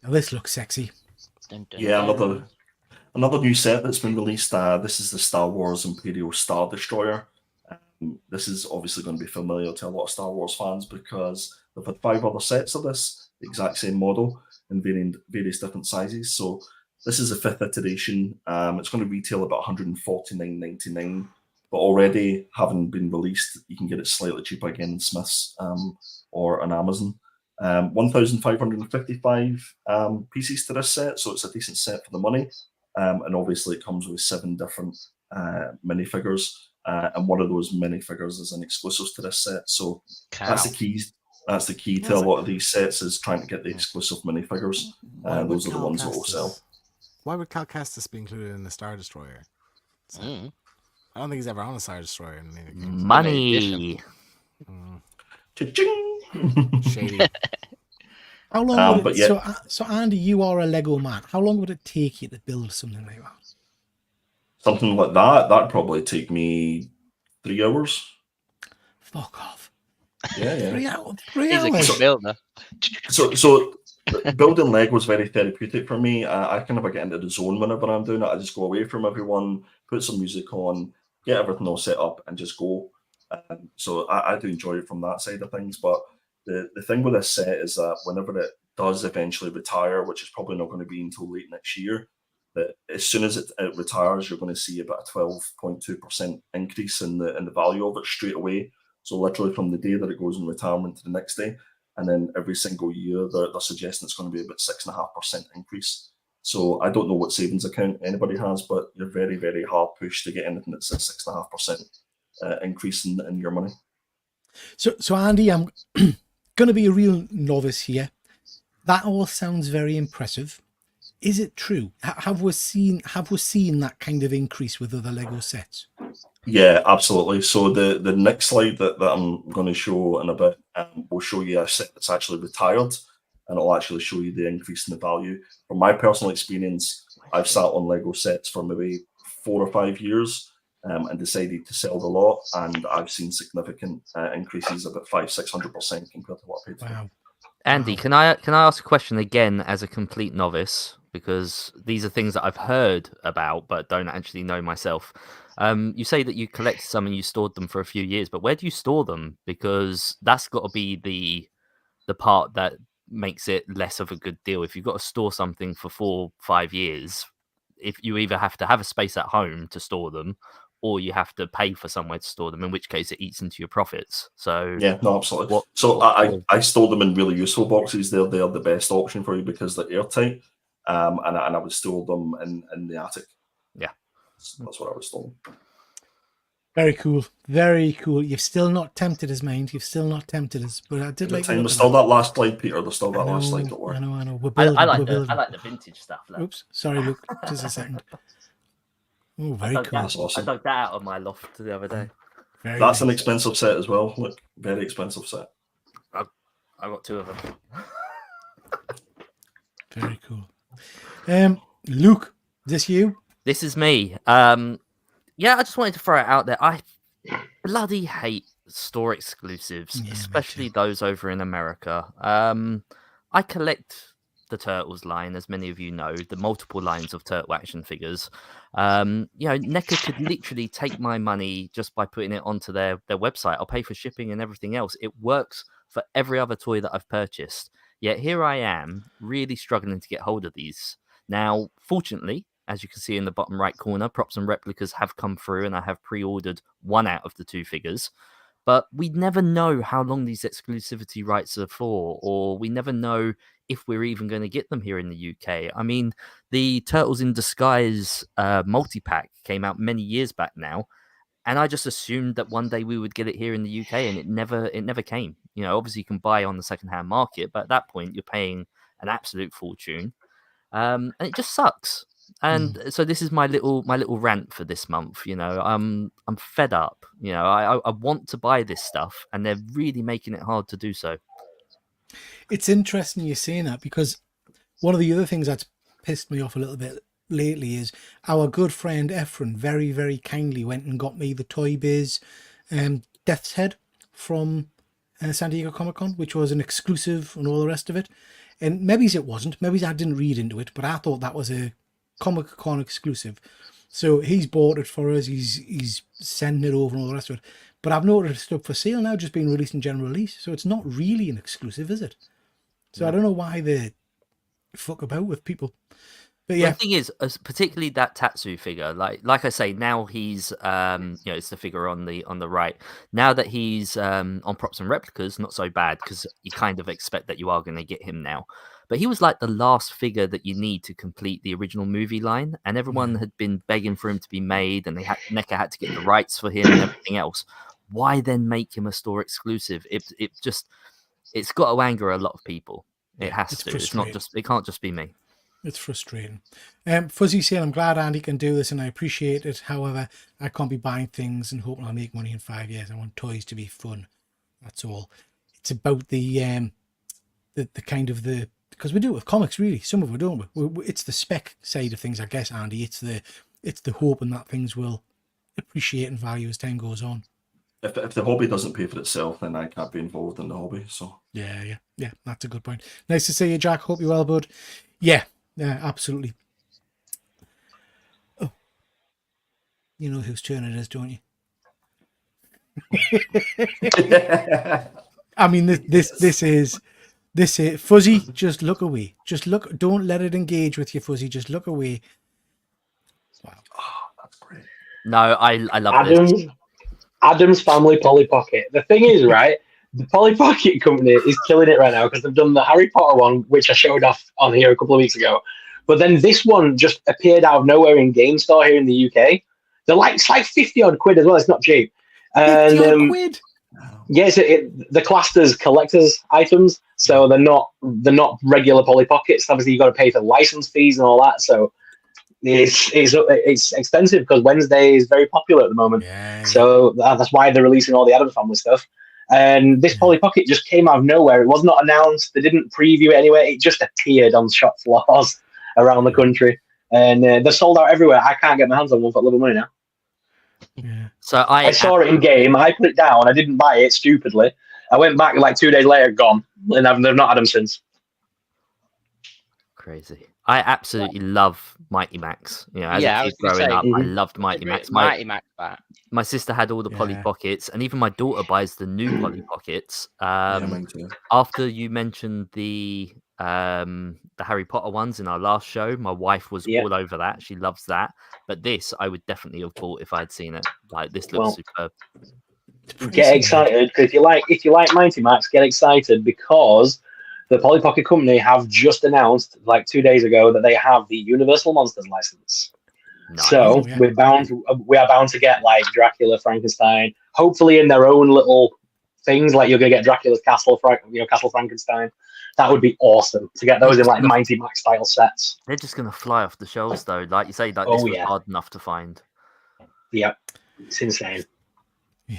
Now, this looks sexy. Dun, dun, Yeah, dun. another new set that's been released. This is the Star Wars Imperial Star Destroyer. This is obviously going to be familiar to a lot of Star Wars fans because they've had 5 other sets of this, the exact same model in various different sizes. So this is a 5th iteration. It's going to retail about $149.99, but already having been released, you can get it slightly cheaper again in Smiths or on Amazon. 1,555 pieces to this set, so it's a decent set for the money. And obviously, it comes with 7 different minifigures, and one of those minifigures is an exclusive to this set. So that's the key. That's the key to a lot of these sets is trying to get the exclusive minifigures. Those are the ones that will sell. Why would Cal Kestis be included in the Star Destroyer? I don't think he's ever on a Star Destroyer in any of the games. Money. Cha-ching! Shady. How long would it, but so Andy, you are a Lego man. How long would it take you to build something like that? Something like that'd probably take me 3 hours. Fuck off. Yeah. 3 hours. 3 He's a hours. good builder. So building Lego is very therapeutic for me. I kind of get into the zone whenever I'm doing it. I just go away from everyone, put some music on, get everything all set up, and just go. So I do enjoy it from that side of things. But the thing with this set is that whenever it does eventually retire, which is probably not going to be until late next year, that as soon as it retires, you're going to see about a 12.2% increase in the value of it straight away. So literally from the day that it goes in retirement to the next day, and then every single year they're suggesting it's going to be about 6.5% increase. So I don't know what savings account anybody has, but you're very, very hard pushed to get anything that's a 6.5% increase in your money. So Andy, I'm going to be a real novice here. That all sounds very impressive. Is it true? Have we seen that kind of increase with other Lego sets? Yeah, absolutely. So the next slide that I'm going to show in a bit will show you a set that's actually retired, and it'll actually show you the increase in the value. From my personal experience, I've sat on Lego sets for maybe 4 or 5 years and decided to sell the lot, and I've seen significant increases, about 500-600% compared to what I paid for. Wow. Andy, can I ask a question again as a complete novice? Because these are things that I've heard about but don't actually know myself. You say that you collected some and you stored them for a few years, but where do you store them? Because that's got to be the part that makes it less of a good deal. If you've got to store something for 4-5 years, if you either have to have a space at home to store them, or you have to pay for somewhere to store them, in which case it eats into your profits. So yeah, no, absolutely. I store them in really useful boxes. They're the best option for you because they're airtight, and I would store them in the attic. Yeah, that's what I would store them. Very cool, very cool. You've still not tempted us, mind. You've still not tempted us, but I did like. There's still that last slide, Peter. There's still that last slide. Don't worry. I know. We're building. I like the vintage stuff. Like. Oops, sorry, Luke. Just a second. Oh, very cool. That's awesome. I dug that out of my loft the other day. Very That's nice. an expensive set as well. Look, very expensive set. I got 2 of them. Very cool. Luke, this you? This is me. Yeah, I just wanted to throw it out there. I bloody hate store exclusives, Yeah, me especially too. those over in America. I collect the Turtles line, as many of you know, the multiple lines of Turtle action figures. NECA could literally take my money just by putting it onto their website. I'll pay for shipping and everything else. It works for every other toy that I've purchased. Yet here I am, really struggling to get hold of these. Now, fortunately, as you can see in the bottom right corner, props and replicas have come through, and I have pre-ordered one out of the 2 figures. But we never know how long these exclusivity rights are for, or we never know if we're even going to get them here in the UK. I mean, the Turtles in Disguise multi-pack came out many years back now, and I just assumed that one day we would get it here in the UK, and it never came. Obviously you can buy on the secondhand market, but at that point you're paying an absolute fortune, and it just sucks. And so this is my little rant for this month. I'm fed up. I want to buy this stuff, and they're really making it hard to do so. It's interesting you're saying that, because one of the other things that's pissed me off a little bit lately is our good friend Efren very, very kindly went and got me the Toy Biz Death's Head from San Diego Comic-Con, which was an exclusive and all the rest of it. And maybe it wasn't. Maybe I didn't read into it, but I thought that was a Comic-Con exclusive. So he's bought it for us. He's sending it over and all the rest of it. But I've noticed it's up for sale now, just being released in general release. So it's not really an exclusive, is it? So I don't know why they fuck about with people. But yeah, the thing is, particularly that Tatsu figure, like I say, now he's it's the figure on the right. Now that he's on props and replicas, not so bad, because you kind of expect that you are going to get him now. But he was like the last figure that you need to complete the original movie line, and everyone had been begging for him to be made, and NECA had to get the rights for him and everything else. Why then make him a store exclusive? It's got to anger a lot of people. It has to. It's not just. It can't just be me. It's frustrating. Fuzzy saying, I'm glad Andy can do this and I appreciate it. However, I can't be buying things and hoping I'll make money in 5 years. I want toys to be fun. That's all. It's about the kind of the, because we do it with comics, really. Some of it, don't we? It's the spec side of things, I guess, Andy. It's the hoping that things will appreciate and value as time goes on. If the hobby doesn't pay for itself, then I can't be involved in the hobby. So yeah, that's a good point. Nice to see you, Jack. Hope you're well, bud. Yeah, absolutely. Oh, you know whose turn it is, don't you? I mean, this is Fuzzy. Just look away. Just look. Don't let it engage with you, Fuzzy. Just look away. Wow. Oh, that's great. No, I love this. Adam's Family Polly Pocket. The thing is, right, the Polly Pocket company is killing it right now because they've done the Harry Potter one, which I showed off on here a couple of weeks ago. But then this one just appeared out of nowhere in GameStore here in the UK. It's like 50 odd quid as well. It's not cheap. 50 odd quid? Yes, they're classed as collector's items, so they're not regular Polly Pockets. Obviously, you've got to pay for license fees and all that. So it's expensive because Wednesday is very popular at the moment. Yeah. So that's why they're releasing all the Addams Family stuff. And this Polly Pocket just came out of nowhere. It was not announced. They didn't preview it anywhere. It just appeared on shop floors around the country. And they're sold out everywhere. I can't get my hands on one for a little money now. Yeah. So I saw it in game. I put it down. I didn't buy it stupidly. I went back like 2 days later, gone. And they've not had them since. Crazy. I absolutely love Mighty Max. As a kid growing up, I loved Mighty Max. Mighty Max back. My sister had all the Polly Pockets, and even my daughter buys the new Polly Pockets. After you mentioned the Harry Potter ones in our last show, my wife was all over that. She loves that. But this, I would definitely have bought if I'd seen it. Like, this looks superb. Get excited because if you like Mighty Max, get excited because the Polly Pocket Company have just announced, like 2 days ago, that they have the Universal Monsters license. Nice. So we are bound to get like Dracula, Frankenstein, hopefully in their own little things. Like you're gonna get Dracula's Castle, Castle Frankenstein. That would be awesome to get those in like Mighty Max style sets. They're just gonna fly off the shelves though. Like you say, like this was hard enough to find. Yeah, it's insane. Yeah.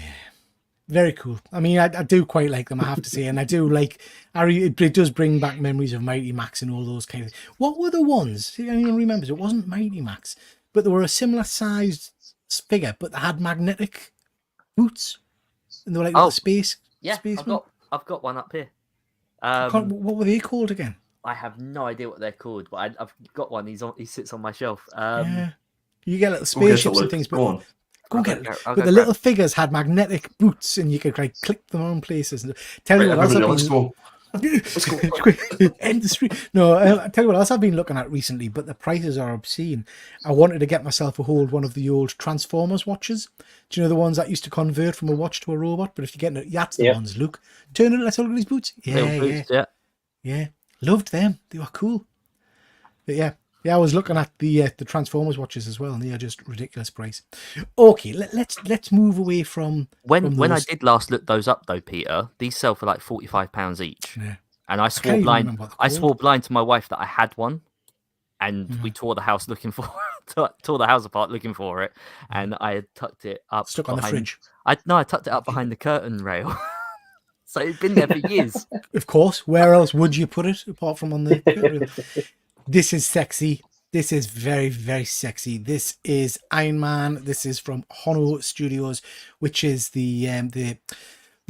Very cool. I mean, I do quite like them, I have to say, and I do like. It does bring back memories of Mighty Max and all those kind of. What were the ones? See, anyone remembers? It wasn't Mighty Max, but they were a similar sized figure, but they had magnetic boots, and they were like little space. Yeah, spacemen. I've got one up here. What were they called again? I have no idea what they're called, but I've got one. He sits on my shelf. Yeah, you get little Go get it, spaceships and Luke. things, Go but on. go I'll get go- it. I'll But go the grab little figures had magnetic boots, and you could like click them on places. And tell you Right, what else everybody, I've let's been. go. Let's go. End the street. No, I tell you what else I've been looking at recently, but the prices are obscene. I wanted to get myself a hold one of the old Transformers watches. Do you know the ones that used to convert from a watch to a robot? But if you get it, that's the ones. Luke, turn it. Let's look at his boots. Little boots, Yeah. Loved them. They were cool. But yeah, I was looking at the Transformers watches as well, and they are just ridiculous price. Okay, let's move away from When I those. did last look those up though, Peter, these sell for like £45 each. Yeah. And I can't swore even blind. remember what they're I called. swore blind to my wife that I had one, and we tore the house looking for tore the house apart looking for it, and I had tucked it up Stuck on the fridge. I tucked it up behind the curtain rail, so it'd been there for years. Of course. Where else would you put it apart from on the? This is sexy. This is very, very sexy. This is Iron Man. This is from Hono Studios, which is the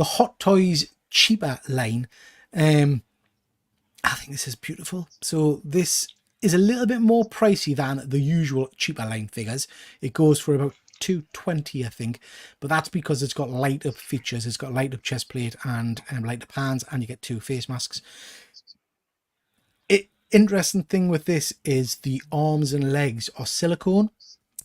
Hot Toys cheaper line. I think this is beautiful. So this is a little bit more pricey than the usual cheaper line figures. It goes for about $220, I think, but that's because it's got light up features. It's got light up chest plate and light up hands, and you get 2 face masks. Interesting thing with this is the arms and legs are silicone,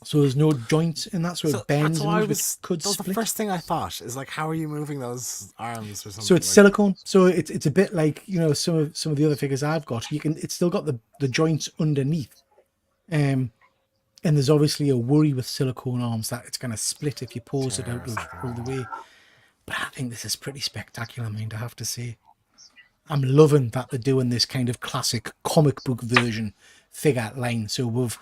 so there's no joints in that, so it bends and moves, which could That was split. the first thing I thought. Is like, how are you moving those arms or something? So it's like, silicone, so it's a bit like, you know, some of the other figures I've got. It's still got the joints underneath, and there's obviously a worry with silicone arms that it's going to split if you pulse it out all the way. But I think this is pretty spectacular, I have to say. I'm loving that they're doing this kind of classic comic book version figure line. So we've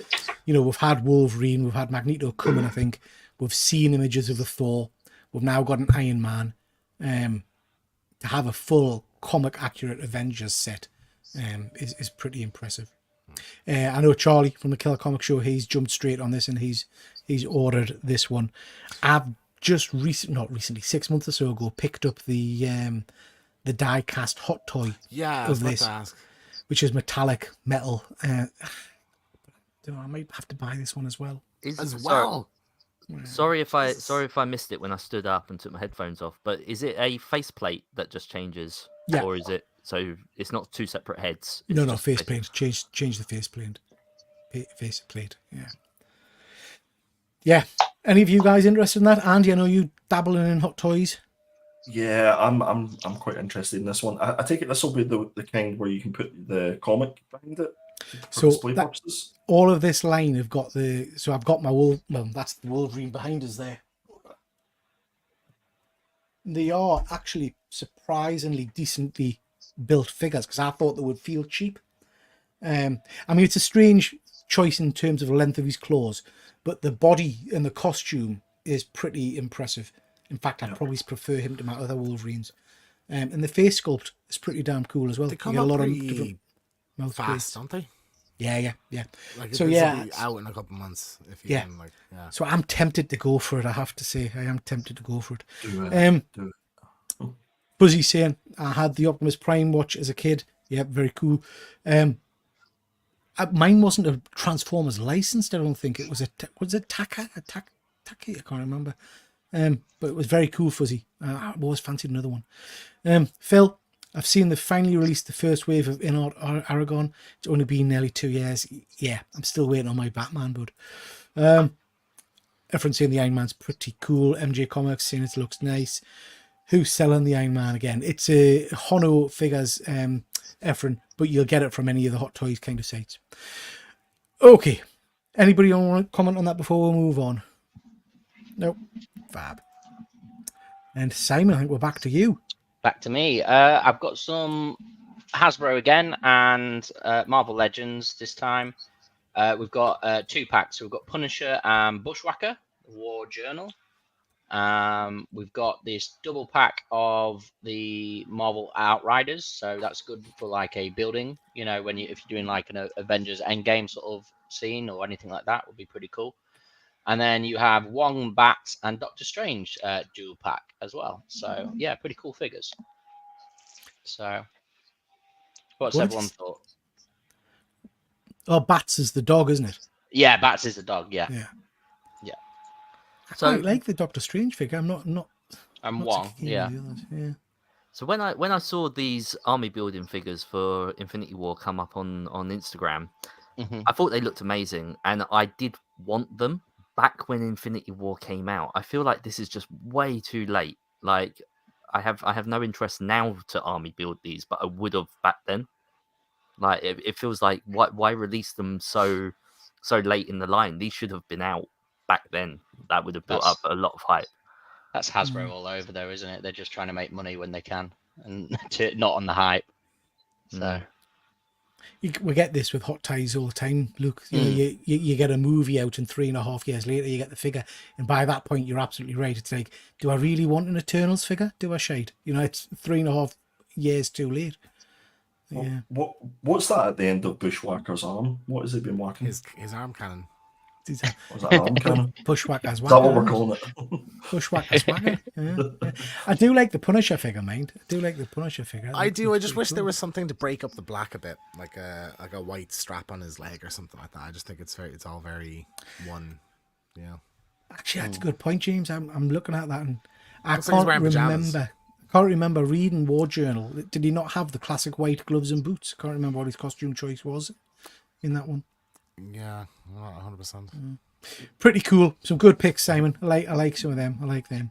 had Wolverine, we've had Magneto coming, I think. We've seen images of the Thor. We've now got an Iron Man. To have a full comic accurate Avengers set is pretty impressive. I know Charlie from the Killer Comic Show, he's jumped straight on this and he's ordered this one. I've just not recently, 6 months or so ago, picked up the die cast hot toy I of was about this, to ask. which is metallic metal. I might have to buy this one as well. As well. Sorry if I missed it when I stood up and took my headphones off. But is it a faceplate that just changes, Yeah. or is it so it's not 2 separate heads? It's No, just faceplate. Change the faceplate. Faceplate. Yeah. Any of you guys interested in that? Andy, I know you dabbling in hot toys. Yeah, I'm quite interested in this one. I take it this will be the kind where you can put the comic behind it for So display that- purposes. All of this line have got I've got my that's the Wolverine behind us there. They are actually surprisingly decently built figures, because I thought they would feel cheap. It's a strange choice in terms of the length of his claws, but the body and the costume is pretty impressive. In fact, I probably prefer him to my other Wolverines. And the face sculpt is pretty damn cool as well. They You come get a up lot of pretty different mouth fast, plates. don't they? Yeah. Like, So, this yeah, will be out in a couple months. If you yeah. can, like, yeah. So I'm tempted to go for it, I have to say. I am tempted to go for it. Do it. Buzzy saying, I had the Optimus Prime watch as a kid. Yeah, very cool. Mine wasn't a Transformers licensed, I don't think. It was was it Taka? Taki? I can't remember. But it was very cool, Fuzzy. I've always fancied another one. Phil, I've seen they finally released the first wave of In-Art Aragon. It's only been nearly 2 years. Yeah, I'm still waiting on my Batman, bud. Everyone's saying the Iron Man's pretty cool. MJ Comics saying it looks nice. Who's selling the Iron Man again? It's a Hono Figures, Efren, but you'll get it from any of the Hot Toys kind of sites. Okay. Anybody want to comment on that before we move on? Nope. Fab. And Simon, I think we're back to you. Back to me. I've got some Hasbro again and Marvel Legends this time. We've got 2 packs. So we've got Punisher and Bushwhacker, War Journal. We've got this double pack of the Marvel Outriders, so that's good for like a building. You know, if you're doing like an Avengers Endgame sort of scene or anything like that, would be pretty cool. And then you have Wong Bat and Doctor Strange dual pack as well. So yeah, pretty cool figures. So what's everyone's thought? Oh, Bats is the dog, isn't it? Yeah, Bats is the dog. Yeah. I So- quite like the Doctor Strange figure. I'm not And so Wong. keen Yeah. on the others, yeah. So when I saw these army building figures for Infinity War come up on Instagram, Mhm. I thought they looked amazing, and I did want them back when Infinity War came out. I feel like this is just way too late. Like I have no interest now to army build these, but I would have back then. Like it feels like why release them so late in the line? These should have been out back then. That would have built That's- up a lot of hype. That's Hasbro all over, though, isn't it? They're just trying to make money when they can, and not on the hype. So We get this with Hot Ties all the time, Luke. You know, you get a movie out, and 3.5 years later, you get the figure, and by that point, you're absolutely right. It's like, do I really want an Eternals figure? Do I shade? You know, it's 3.5 years too late. Yeah, What's that at the end of Bushwhacker's arm? What has he been whacking? His arm cannon. Is that Was that arm cannon? Bushwhackers Is that what we're whacker? calling it? Bushwhackers whacker. Yeah. I do like the Punisher figure, mind. I do like the Punisher figure. I do. I It's just pretty wish there cool. was something to break up the black a bit, like a white strap on his leg or something like that. I just think it's all very one. Yeah. Actually, that's a good point, James. I'm looking at that, and I Looks like he's can't wearing pajamas. remember. I can't remember reading War Journal. Did he not have the classic white gloves and boots? I can't remember what his costume choice was in that one. Yeah, not 100%. Pretty cool. Some good picks, Simon. I like some of them. I like them.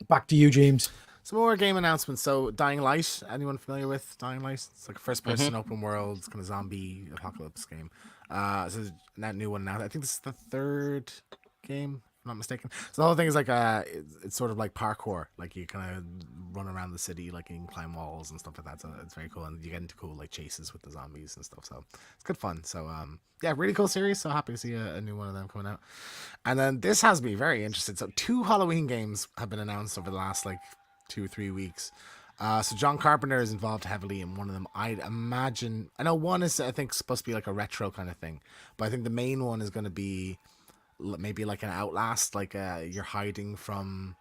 Back to you, James. Some more game announcements. So, Dying Light. Anyone familiar with Dying Light? It's like a first-person open world kind of zombie apocalypse game. So that new one now. I think this is the third game, if I'm not mistaken. So the whole thing is like it's sort of like parkour. Like you kind of run around the city, like you can climb walls and stuff like that. So it's very cool, and you get into cool like chases with the zombies and stuff. So it's good fun. So yeah, really cool series. So happy to see a new one of them coming out. And then this has me very interested. So 2 Halloween games have been announced over the last like 2 or 3 weeks. So John Carpenter is involved heavily in one of them. I'd imagine. I know one is I think supposed to be like a retro kind of thing, but I think the main one is going to be maybe like an Outlast, like you're hiding from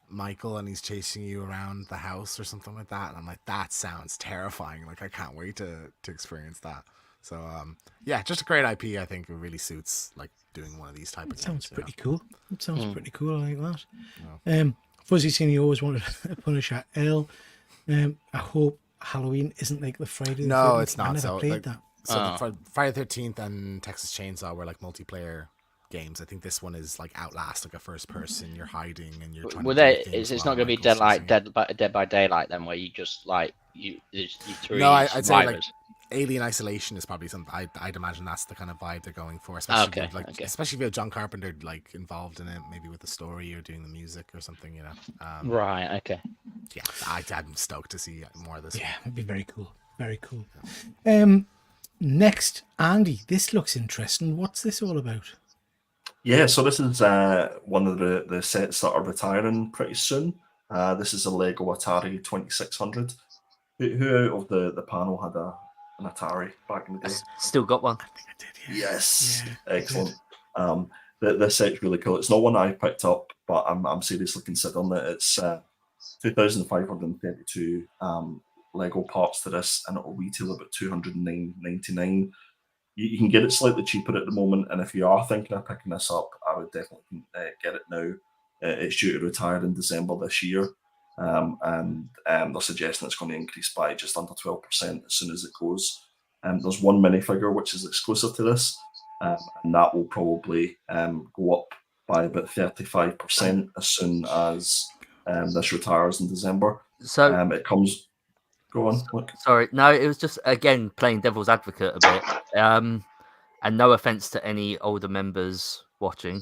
Michael and he's chasing you around the house or something like that. And I'm like, that sounds terrifying. Like I can't wait to experience that. So yeah, just a great IP. I think it really suits like doing one of these type of games. Sounds you pretty know? cool. It sounds pretty cool. I like that. Fuzzy saying he always wanted a Punisher L. I hope Halloween isn't like the Friday. The No, 13th. it's I not. never So played like, that. so Friday the 13th and Texas Chainsaw were like multiplayer games. I think this one is like Outlast, like a first person. You're hiding and you're trying. Well, to do things it's while not going to be Michael's chasing you. Dead by Daylight then, where you just like you three No, I'd say like survivors. Alien Isolation is probably something. I'd imagine that's the kind of vibe they're going for, especially Okay, if, like okay. especially if you have John Carpenter like involved in it, maybe with the story or doing the music or something. You know. Right. Okay. Yeah, I'm stoked to see more of this. Yeah, it'd be very cool. Very cool. Next, Andy, this looks interesting. What's this all about? Yeah, so this is one of the sets that are retiring pretty soon. This is a Lego Atari 2600. Who out of the panel had an Atari back in the day? Still got one. I think I did. Yeah. Yes, Yeah, I excellent. This set's really cool. It's not one I picked up, but I'm seriously considering it. It's 2,532 Lego parts to this, and it'll retail about $209.99. You can get it slightly cheaper at the moment, and if you are thinking of picking this up, I would definitely get it now. It's due to retire in December this year, and they're suggesting it's going to increase by just under 12% as soon as it goes. There's one minifigure which is exclusive to this, and that will probably go up by about 35% as soon as this retires in December. So It comes. Go on. Look. sorry, no, it was just again playing devil's advocate a bit. And no offense to any older members watching.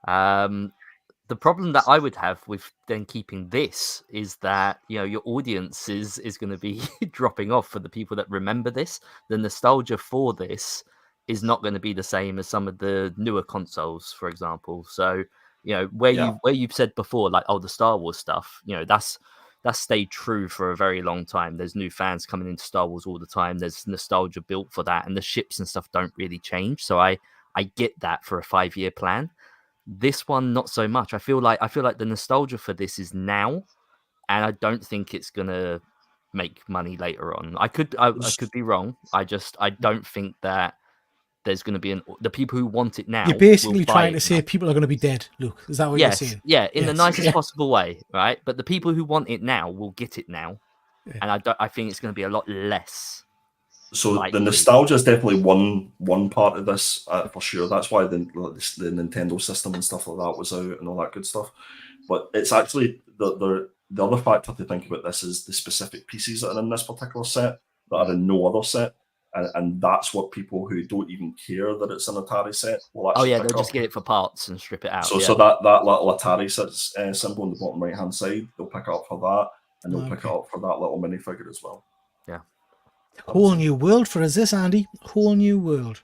The problem that I would have with then keeping this is that your audience is going to be dropping off for the people that remember this. The nostalgia for this is not going to be the same as some of the newer consoles, for example. So You know, where you've said before, like, oh, the Star Wars stuff, you know, that's stayed true for a very long time. There's new fans coming into Star Wars all the time. There's nostalgia built for that, and the ships and stuff don't really change. So I get that for a 5-year plan. This one, not so much. I feel like the nostalgia for this is now, and I don't think it's gonna make money later on. I could be wrong. I don't think that there's going to be the people who want it now. You're basically trying to say people are going to be dead, Luke. Is that what you're saying? Yeah, in the nicest possible way, right? But the people who want it now will get it now, and I think it's going to be a lot less. So the nostalgia is definitely one part of this for sure. That's why the Nintendo system and stuff like that was out and all that good stuff. But it's actually the other factor to think about this is the specific pieces that are in this particular set that are in no other set. And that's what people who don't even care that it's an Atari set will actually they'll just get it for parts and strip it out. So that little Atari symbol on the bottom right hand side, they'll pick it up for that, and they'll pick it up for that little minifigure as well. Yeah. Whole new world for us, this, Andy. Whole new world.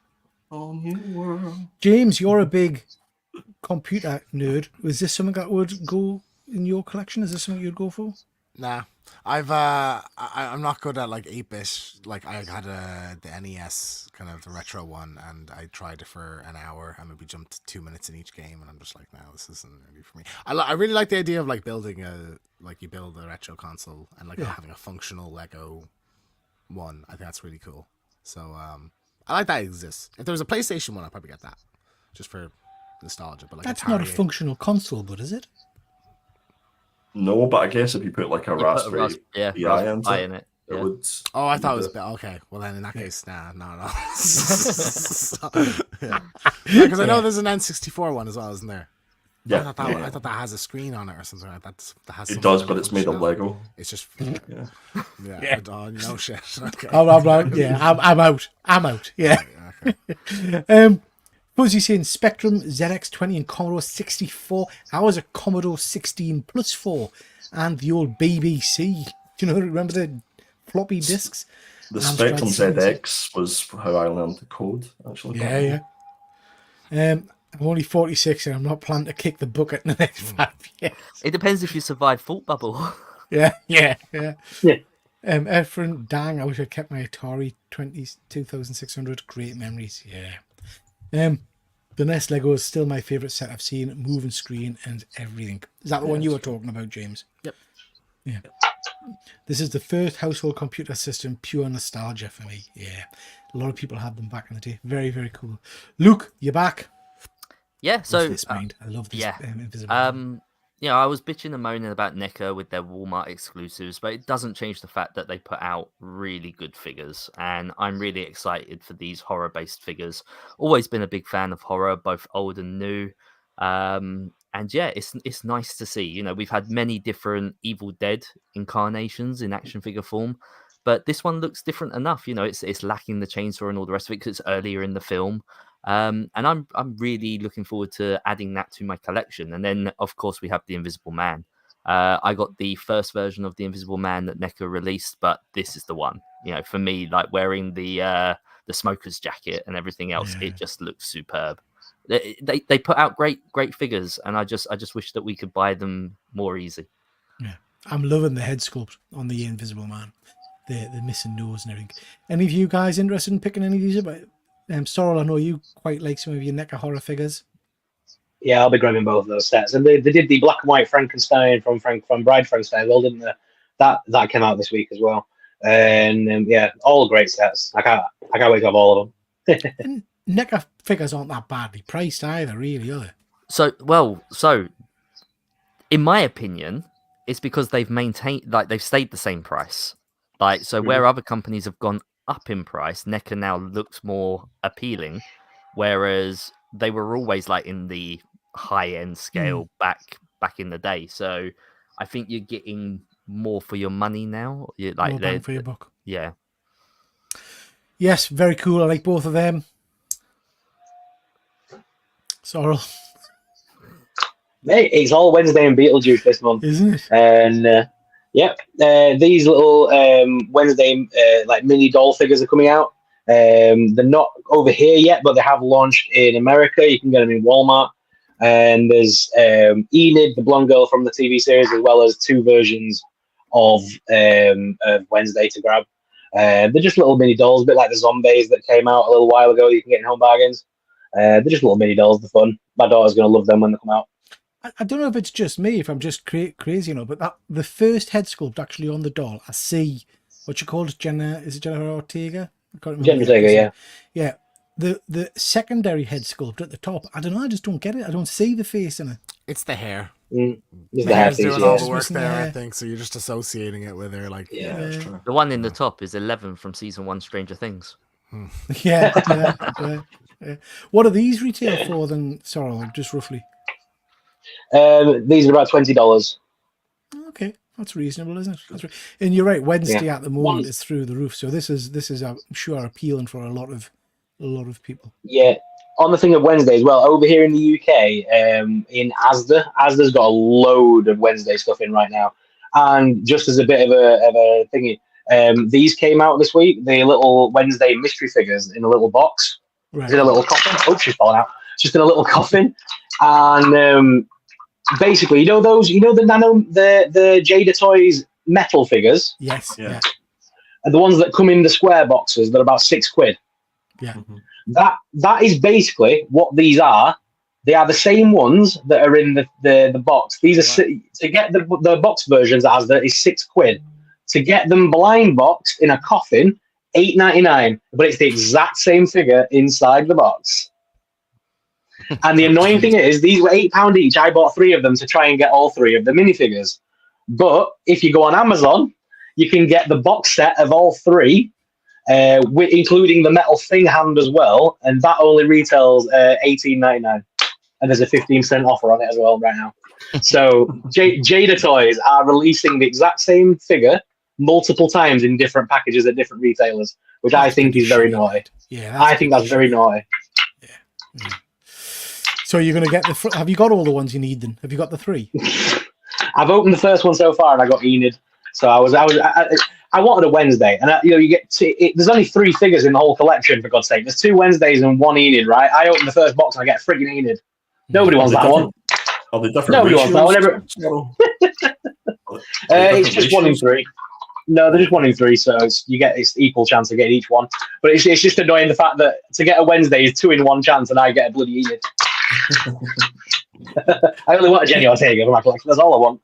Whole new world. James, you're a big computer nerd. Was this something that would go in your collection? Is this something you'd go for? Nah. I'm not good at like 8-bit. Like I had the NES, kind of the retro one, and I tried it for an hour and maybe jumped 2 minutes in each game, and I'm just like, no, this isn't really for me. I really like the idea of like building you build a retro console and like having a functional Lego one. I think that's really cool. So I like that it exists. If there was a PlayStation one, I'd probably get that just for nostalgia. But like that's Atari, not a functional console, but is it? No, but I guess if you put like a Raspberry Pi in it, it would. Oh, I thought it was okay. Well, then in that case, no. Because I know there's an N64 one as well, isn't there? Yeah, I thought that has a screen on it or something like that. It does, but it's made of Lego. It's just no shit. Okay. I'm out. Yeah. Okay. Fuzzy saying Spectrum, ZX20 and Commodore 64. Ours are Commodore 16 plus 4 and the old BBC. Do you remember the floppy disks? The Spectrum ZX was how I learned to code, actually. Yeah. I'm only 46 and I'm not planning to kick the bucket in the next 5 years. It depends if you survive Fault Bubble. Yeah. Efren, dang, I wish I'd kept my Atari 2600. Great memories. Yeah. The NES Lego is still my favourite set I've seen. Moving screen and everything. Is that the one you were talking about, James? Yep. Yeah. This is the first household computer system, pure nostalgia for me. Yeah. A lot of people had them back in the day. Very, very cool. Luke, you're back. Yeah, so this mind. I love this. Invisible. I was bitching and moaning about NECA with their Walmart exclusives, but it doesn't change the fact that they put out really good figures, and I'm really excited for these horror-based figures. Always been a big fan of horror, both old and new. And yeah, it's nice to see. We've had many different Evil Dead incarnations in action figure form, but this one looks different enough. It's lacking the chainsaw and all the rest of it because it's earlier in the film. And I'm really looking forward to adding that to my collection. And then, of course, we have the Invisible Man. I got the first version of the Invisible Man that NECA released, but this is the one. For me, like wearing the smoker's jacket and everything else, it just looks superb. They put out great figures, and I just wish that we could buy them more easy. Yeah, I'm loving the head sculpt on the Invisible Man, the missing nose and everything. Any of you guys interested in picking any of these up? Sorrel, I know you quite like some of your NECA horror figures. Yeah, I'll be grabbing both of those sets. And they did the black and white Frankenstein from Bride Frankenstein, well, didn't they? That came out this week as well. And all great sets. I can't wait to have all of them. NECA figures aren't that badly priced either, really, are they? So in my opinion, it's because they've stayed the same price. Where other companies have gone up in price, NECA now looks more appealing, whereas they were always in the high end scale back in the day. So I think you're getting more for your money now. More bang for your buck. Yeah. Yes, very cool. I like both of them. Sorrel. Mate, it's all Wednesday and Beetlejuice this month, isn't it? And these little Wednesday mini doll figures are coming out. They're not over here yet, but they have launched in America. You can get them in Walmart. and there's Enid, the blonde girl from the TV series, as well as 2 versions of Wednesday to grab. They're just little mini dolls, a bit like the zombies that came out a little while ago. You can get in home bargains. They're just little mini dolls. They're fun. My daughter's going to love them when they come out. I don't know if it's just me, if I'm just crazy, but the first head sculpt actually on the doll, I see what you called Jenna. Is it Jenna Ortega? I can't remember. Jenna Ortega, yeah. Yeah. The secondary head sculpt at the top, I don't know. I just don't get it. I don't see the face in it. It's the hair. It's The the hair hair's piece, doing all yeah. the work there, I Yeah. think. So you're just associating it with her, like. Yeah, that's true. The one in the top is 11 from season 1 Stranger Things. Yeah. What are these retail for then, Sorrel, just roughly? These are about $20. Okay, that's reasonable, isn't it? And you're right. Wednesday at the moment is through the roof, so this is I'm sure appealing for a lot of people. Yeah. On the thing of Wednesday as well, over here in the UK, in Asda's got a load of Wednesday stuff in right now. And just as a bit of a thingy, these came out this week. The little Wednesday mystery figures in a little box. Right. It's in a little coffin. Oh, she's falling out. Just in a little coffin. And basically, the Jada Toys metal figures, Yes. Yeah. are the ones that come in the square boxes. They're about £6. Yeah. That is basically what these are. They are the same ones that are in the box. These are to get the box versions as that is £6. To get them blind boxed in a coffin, $8.99. But it's the exact same figure inside the box. And the annoying thing is, these were £8 each. I bought 3 of them to try and get all 3 of the minifigures. But if you go on Amazon, you can get the box set of all 3. Including the metal thing hand as well, and that only retails $18.99, and there's a 15% offer on it as well right now. So Jada Toys are releasing the exact same figure multiple times in different packages at different retailers, which I think is very naughty. Yeah, I think that's very naughty. Yeah. So you're going to get have you got all the ones you need then? Have you got the 3? I've opened the first one so far, and I got Enid. So I wanted a Wednesday, and you get there's only 3 figures in the whole collection, for God's sake. There's 2 Wednesdays and 1 Enid, right? I open the first box and I get a freaking Enid. Nobody wants that one. Are they different? Nobody wants that one. It's just 1 in 3. No, they're just 1 in 3, so it's equal chance of getting each one. But it's just annoying the fact that to get a Wednesday is 2 in 1 chance, and I get a bloody Enid. I only want a Jenny Ortega for my collection. That's all I want.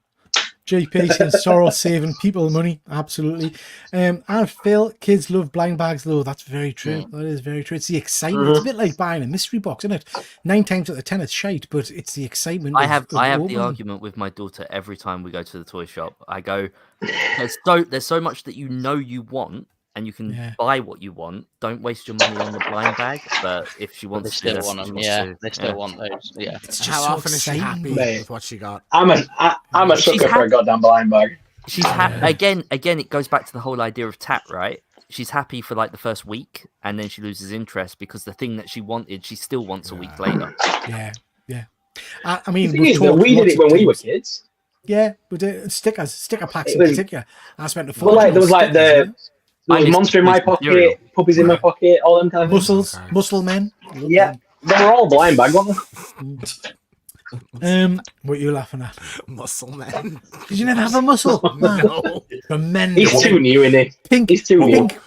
JP and Sorrel saving people money, absolutely. And Phil, kids love blind bags though. That's very true. That is very true. It's the excitement. It's a bit like buying a mystery box, isn't it? 9 times out of 10 it's shite, but it's the excitement. I have the opening. argument with my daughter every time we go to the toy shop. I go, there's so much that you want, and you can buy what you want. Don't waste your money on the blind bag. But if she wants, they still want them. Yeah, they still want those. Yeah. It's just How so often is she happy Mate. with what she got? I'm a sucker for a goddamn blind bag. She's again. It goes back to the whole idea of TAP, right? She's happy for like the first week, and then she loses interest because the thing that she wanted, she still wants a week later. Yeah. I mean, The thing is that we did it when we were kids. Yeah, but sticker packs in was- particular. I spent a Well, like, there was like stickers, there was Monster in my pocket, Puppies in my pocket, all them kind of things. muscles, muscle men. Yeah, they were all blind bag, weren't they? What are you laughing at? Muscle man. Did you never have a muscle? No. Tremendous. He's too new, isn't he? Pink. He's too new. Pink.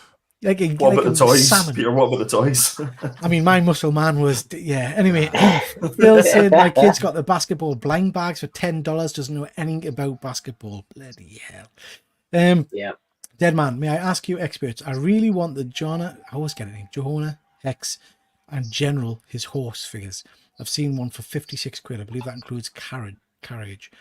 Like a, What like about a the toys? salmon. Peter, what about the toys? I mean, my muscle man was, yeah. Anyway, Phil said my kid's got the basketball blind bags for $10. Doesn't know anything about basketball. Bloody hell. Yeah. Dead man, may I ask you, experts? I really want the Johanna Hex, and General, his horse figures. I've seen one for £56. I believe that includes carriage.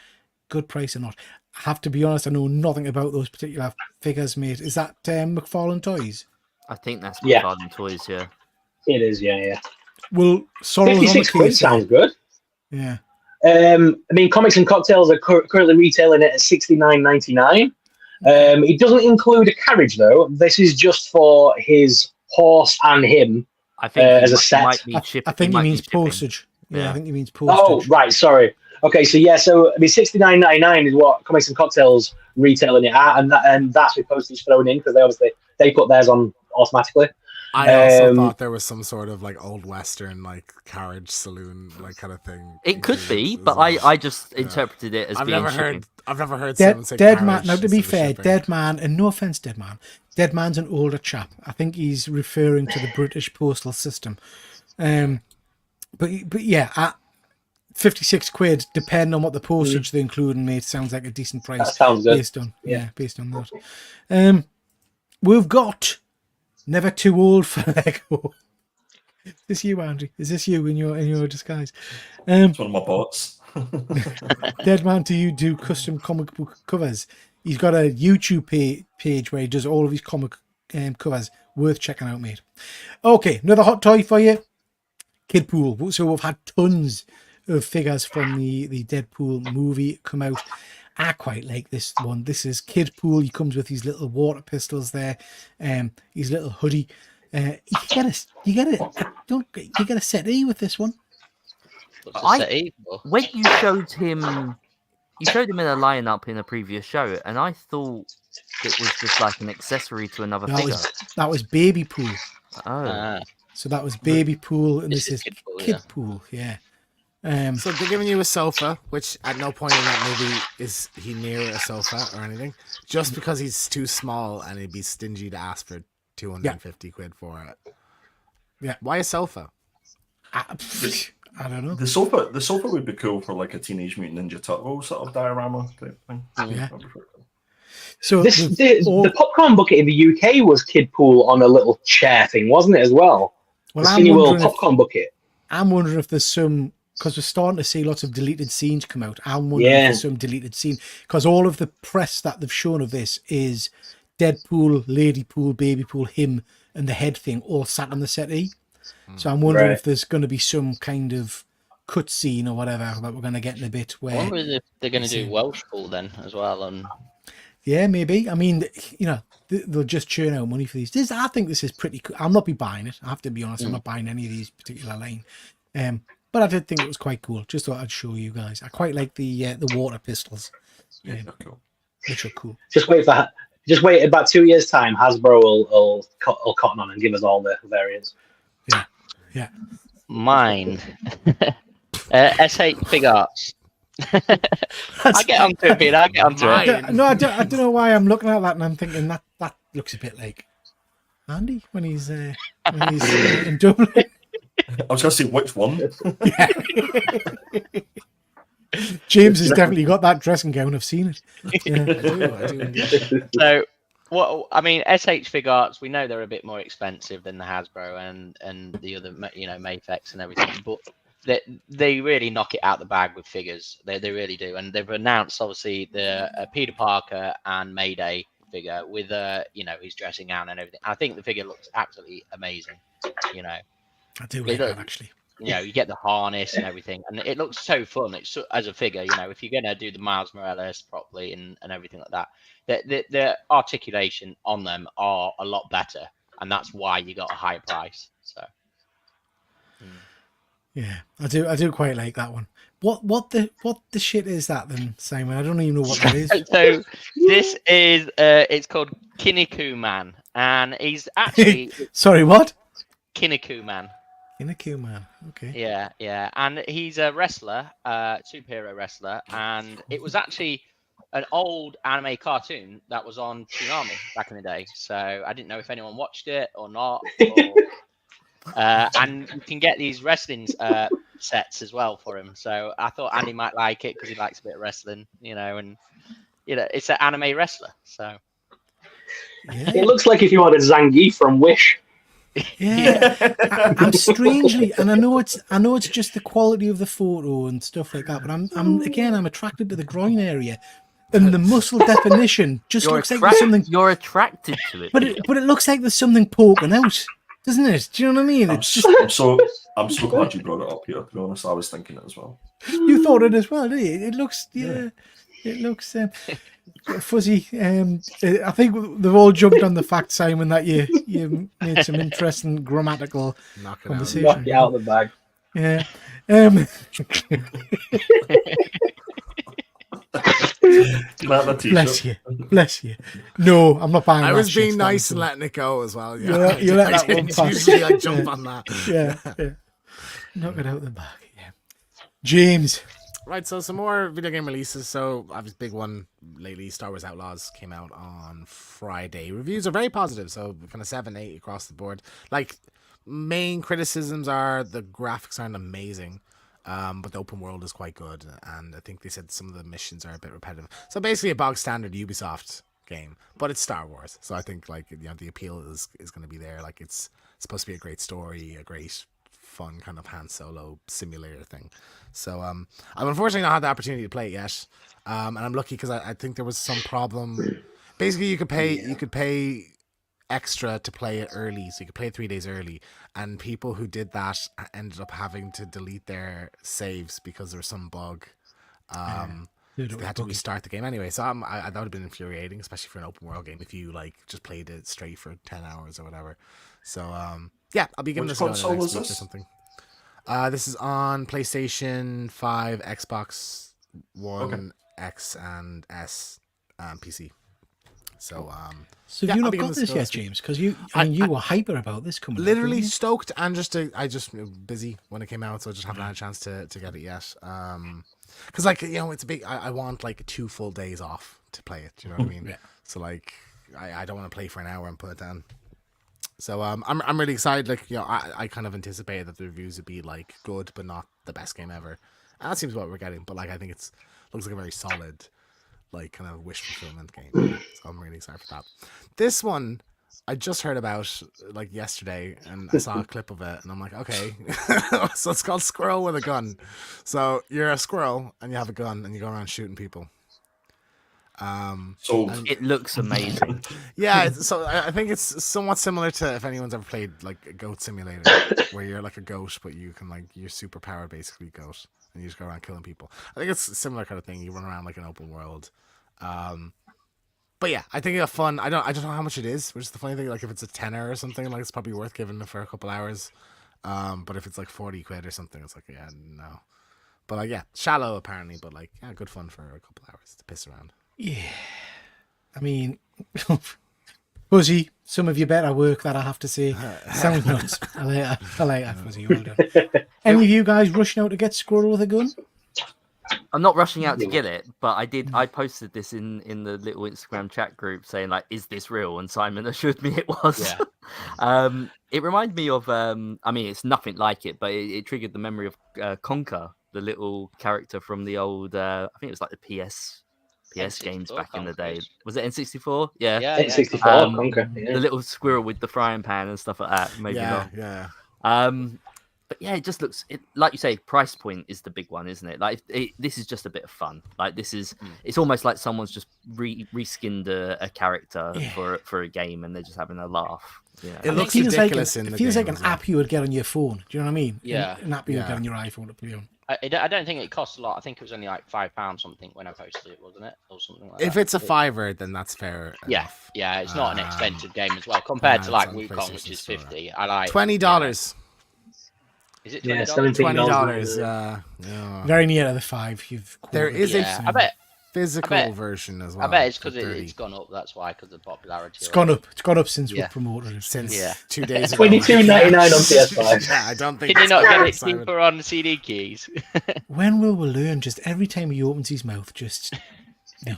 Good price or not? I have to be honest, I know nothing about those particular figures, mate. Is that McFarlane Toys? I think that's Yeah. McFarlane Toys. Yeah. It is, yeah. Well, Sorrel's on the 56 quid case. sounds good. Yeah. I mean, Comics and Cocktails are currently retailing it at $69.99. It doesn't include a carriage, though. This is just for his horse and him. I think As a set. I think he means postage. Yeah, Yeah. I think he means postage. Oh, right, sorry. Okay, so I mean, $69.99 is what Comics and Cocktails retailing it at, and that's with postage thrown in because they put theirs on automatically. I also Um, thought there was some sort of like old western like carriage saloon like kind of thing. It could be, included but as well. I just interpreted it as I've being never shipping. heard Dead, someone say dead carriage man. Now, to be instead of fair, shipping. dead man, and no offense, dead man. Dead man's an older chap. I think he's referring to the British postal system. But yeah, at 56 quid, depending on what the postage they include, mate, sounds like a decent price. That sounds good. Based on based on that. We've got Never Too Old for Lego. Is this you, Andrew? Is this you in your disguise? It's one of my bots. Dead Man, do you do custom comic book covers? He's got a YouTube page where he does all of his comic covers. Worth checking out, mate. Okay, another hot toy for you. Kidpool. So we've had tons of figures from the Deadpool movie come out. I quite like this one. This is Kidpool. He comes with his little water pistols there, his little hoodie. You get a settee with this one. What's the settee for? When you showed him in a lineup in a previous show, and I thought it was just like an accessory to another figure. That was Baby Pool. Oh, So that was Baby Pool, and This this is is Kidpool, yeah. Kidpool. Yeah. So they're giving you a sofa, which at no point in that movie is he near a sofa or anything. Just because he's too small and he'd be stingy to ask for 250 quid for it. Yeah. Why a sofa? I don't know. The sofa would be cool for like a Teenage Mutant Ninja Turtle sort of diorama type thing. Yeah. That'd be pretty cool. So The popcorn bucket in the UK was Kidpool on a little chair thing, wasn't it, as well? well, The I'm Cineworld wondering, popcorn bucket. I'm wondering if there's some, because we're starting to see lots of deleted scenes come out. I'm wondering if there's some deleted scene, because all of the press that they've shown of this is Deadpool, Lady Pool, Baby Pool, him, and the head thing all sat on the settee. So I'm wondering if there's going to be some kind of cut scene or whatever that we're going to get in a bit I where. wonder if they're going to do Welsh Pool then as well. And Yeah, maybe. I mean, they'll just churn out money for these. I think this is pretty cool. I'll not be buying it. I have to be honest. I'm not buying any of these particular line. But I did think it was quite cool. Just thought I'd show you guys. I quite like the water pistols, Yeah, they're cool. which are cool. Just wait about 2 years' time. Hasbro will cotton on and give us all the variants. Yeah. mine, S8 Fig Arts. I get onto it, Pete. I get onto it. No, I don't know why I'm looking at that and I'm thinking that looks a bit like Andy when he's in Dublin. I was going to say which one. James has definitely got that dressing gown. I've seen it. Yeah. I do indeed. So, what I mean, SH Fig Arts, we know they're a bit more expensive than the Hasbro and the other, Mafex and everything, but they really knock it out the bag with figures. They really do, and they've announced obviously the Peter Parker and Mayday figure with his dressing gown and everything. I think the figure looks absolutely amazing. I do like that actually. You get the harness and everything, and it looks so fun. It's as a figure, if you're gonna do the Miles Morales properly and everything like that, the articulation on them are a lot better, and that's why you got a higher price. So, Yeah, I do quite like that one. What the shit is that then, Simon? I don't even know what that is. so this is it's called Kinniku Man, and he's actually Sorry, what? Kinniku Man. Kinniku Man. Okay. Yeah, and he's a wrestler, superhero wrestler, and it was actually an old anime cartoon that was on Toonami back in the day. So I didn't know if anyone watched it or not. And you can get these wrestling sets as well for him. So I thought Andy might like it because he likes a bit of wrestling, and it's an anime wrestler. So Yeah. It looks like if you wanted Zangief from Wish. Yeah, I'm strangely, and I know it's just the quality of the photo and stuff like that, but I'm attracted to the groin area, and the muscle definition just looks like there's something. You're attracted to it. But it looks like there's something poking out, doesn't it? Do you know what I mean? I'm It's just so glad you brought it up here. To be honest, I was thinking it as well. you thought it as well, didn't you? It looks it looks fuzzy. I think they've all jumped on the fact, Simon, that you made some interesting grammatical Knock it out. conversation. Knock it out of the bag. Yeah. Not a t-shirt. Bless you. Bless you. No, I'm not buying I that was shit, being nice and Stan. letting it go as well. You let that one pass. Usually I jump on that. Yeah. Knock it out the back. Yeah. James. Right, so some more video game releases. So I have this big one lately. Star Wars Outlaws came out on Friday. Reviews are very positive, so kind of 7-8 across the board. Like, main criticisms are the graphics aren't amazing, but the open world is quite good, and I think they said some of the missions are a bit repetitive. So basically a bog standard Ubisoft game, but it's Star Wars, so I think like the appeal is going to be there. Like it's supposed to be a great story, a great fun kind of Han Solo simulator thing. So I'm unfortunately not had the opportunity to play it yet, and I'm lucky because I think there was some problem. Basically, you could pay extra to play it early, so you could play it 3 days early, and people who did that ended up having to delete their saves because there was some bug. They had to restart the game anyway, so that would have been infuriating, especially for an open world game if you like just played it straight for 10 hours or whatever. So yeah, I'll be giving this a console next is week this? or something. This is on PlayStation 5, Xbox One, X and S, PC. So So yeah, you I'll not be got giving this a yet, go. James? Because you were hyper about this coming. out, Literally weren't you? stoked and just I just busy when it came out, so I just haven't had a chance to get it yet. Because like it's a big. I want like 2 full days off to play it. You know what I mean? Yeah. So like I don't want to play for an hour and put it down. So I'm really excited. Like I kind of anticipated that the reviews would be like good, but not the best game ever. And that seems what we're getting. But like I think looks like a very solid, like kind of wish fulfillment game. So I'm really excited for that. This one I just heard about like yesterday, and I saw a clip of it, and I'm like, okay. So it's called Squirrel with a Gun. So you're a squirrel and you have a gun and you go around shooting people. Sold. It looks amazing. Yeah, so I think it's somewhat similar to if anyone's ever played like a Goat Simulator, where you're like a goat, but you can like you're super powered basically goat, and you just go around killing people. I think it's a similar kind of thing. You run around like an open world. But yeah, I think it's fun. I don't know how much it is, which is the funny thing. Like if it's a tenner or something, like it's probably worth giving it for a couple hours. But if it's like 40 quid or something, it's like yeah, no. But like yeah, shallow apparently, but like yeah, good fun for a couple hours to piss around. Yeah. I mean, Fuzzy, some of your better work, that I have to say. Sounds nuts. I like that, Fuzzy. Well done. Any of you guys rushing out to get Squirrel with a Gun? I'm not rushing out to get it, but I posted this in the little Instagram chat group saying like, is this real? And Simon assured me it was. Yeah. It reminded me of I mean it's nothing like it, but it triggered the memory of Conker, the little character from the old I think it was like the PS games back in the day. Was it N64? Yeah. N64 Conker. Yeah. The little squirrel with the frying pan and stuff like that. Maybe not. Yeah. But yeah, it just looks like you say. Price point is the big one, isn't it? Like this is just a bit of fun. Like this is, it's almost like someone's just reskinned a character for a game, and they're just having a laugh. Yeah, It looks ridiculous in the It feels game like as an well. app you would get on your phone. Do you know what I mean? Yeah. An app you would Yeah. get on your iPhone to play on. I don't think it costs a lot. I think it was only like £5 something when I posted it, wasn't it, or something like that. If it's a $5, then that's fair. Yeah, enough. yeah, it's not an expensive game as well compared to it's like on Wukong, which PlayStation is Store. 50. I like $20. Is it Yeah, $20? $17. $20. Very near to the 5. You've There quoted. is Yeah, a I bet physical version as well. I bet it's because for 30. it's gone up. That's why, because of the popularity. It's of gone it. up. It's gone up since we Yeah. promoted it. Since Yeah. 2 days ago. $22.99 on PS5. Yeah, I don't think Can you it's not fair, get it Simon. cheaper on CD keys? When will we learn? Just every time he opens his mouth, just no.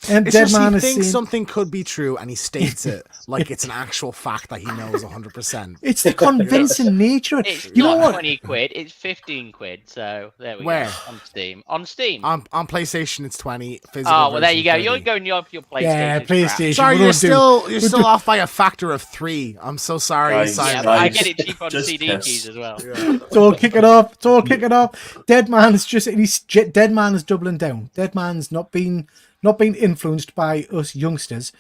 It's Dead just Man he is thinks saying, something could be true and he states it like it's an actual fact that he knows 100%. it's the convincing nature. It's You know not what? 20 quid. It's 15 quid. So there we Where? go. On Steam. On Steam. On PlayStation, it's 20. Physical Oh well, there version, you go. 30. You're going off your PlayStation. Yeah, crap. PlayStation. Sorry, we you're don't do- still off by a factor of 3. I'm so sorry, Guys, Yeah, Simon. but I Guys, get it cheap on just CD piss. keys as well. It's all kicking off. It's all kicking off. Dead Man is just Dead Man is doubling down. Dead Man's not being influenced by us youngsters.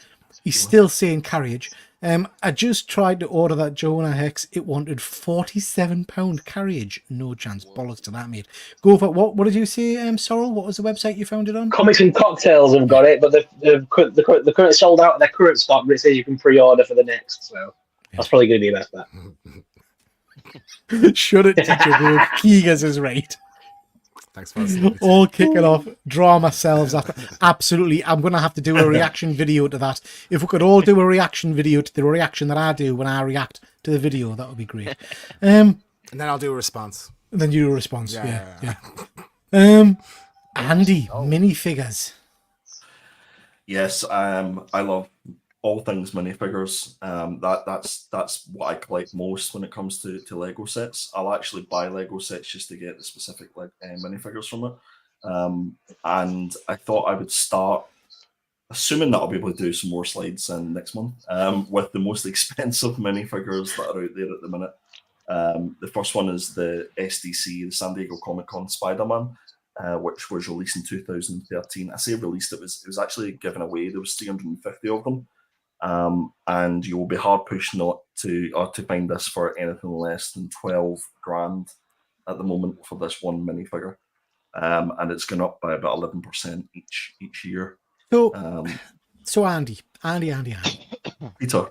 He's still saying carriage. I just tried to order that Jonah Hex. It wanted £47 carriage. No chance. Bollocks to that, mate. Go for what? What did you say, Sorrel? What was the website you found it on? Comics and Cocktails have got it, but they're currently sold out of their current stock, but it says you can pre-order for the next, so that's probably going to be the best bet. Shut it, teacher. Keegas is right. Thanks for listening. All kicking off, drama selves after. Absolutely, I'm going to have to do a reaction video to that. If we could all do a reaction video to the reaction that I do when I react to the video, that would be great. And then I'll do a response. Then you do a response. Yeah. Andy, minifigures. Yes, I love all things minifigures. That's what I collect most when it comes to Lego sets. I'll actually buy Lego sets just to get the specific minifigures from it. And I thought I would start, assuming that I'll be able to do some more slides next month, with the most expensive minifigures that are out there at the minute. The first one is the SDC, the San Diego Comic-Con Spider-Man, which was released in 2013. I say released, it was actually given away. There was 350 of them. And you'll be hard pushed not to find this for anything less than 12 grand at the moment for this one minifigure, and it's gone up by about 11% each year. So Andy. Peter.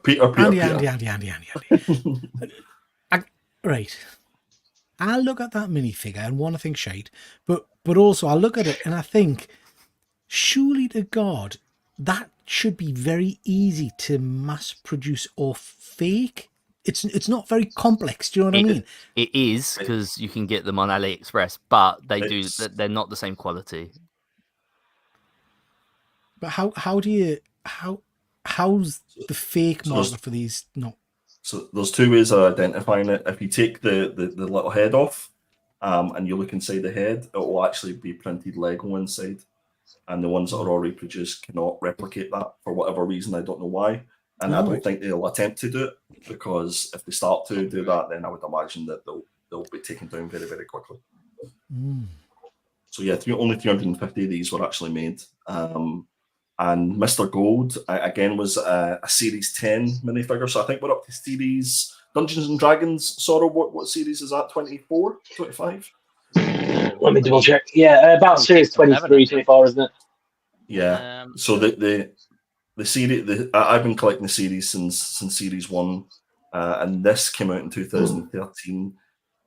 Right. I look at that minifigure and want to think shite, but also I look at it and I think, surely to God, that should be very easy to mass produce or fake. It's not very complex. Do you know what I mean? It is, because you can get them on AliExpress, but they're not the same quality. But how's the fake market for these not? So there's two ways of identifying it. If you take the little head off, and you look inside the head, it will actually be printed Lego inside. And the ones that are already produced cannot replicate that for whatever reason. I don't know why. And I don't think they'll attempt to do it, because if they start to do that, then I would imagine that they'll be taken down very, very quickly. So yeah, only 350 of these were actually made. And Mr. Gold, again, was a Series 10 minifigure. So I think we're up to Series Dungeons and Dragons. Sorrow, what series is that? 24? 25? Let me double check. Yeah, about Series 23, 24, isn't it? Yeah. So the series, I've been collecting the series since Series 1, and this came out in 2013.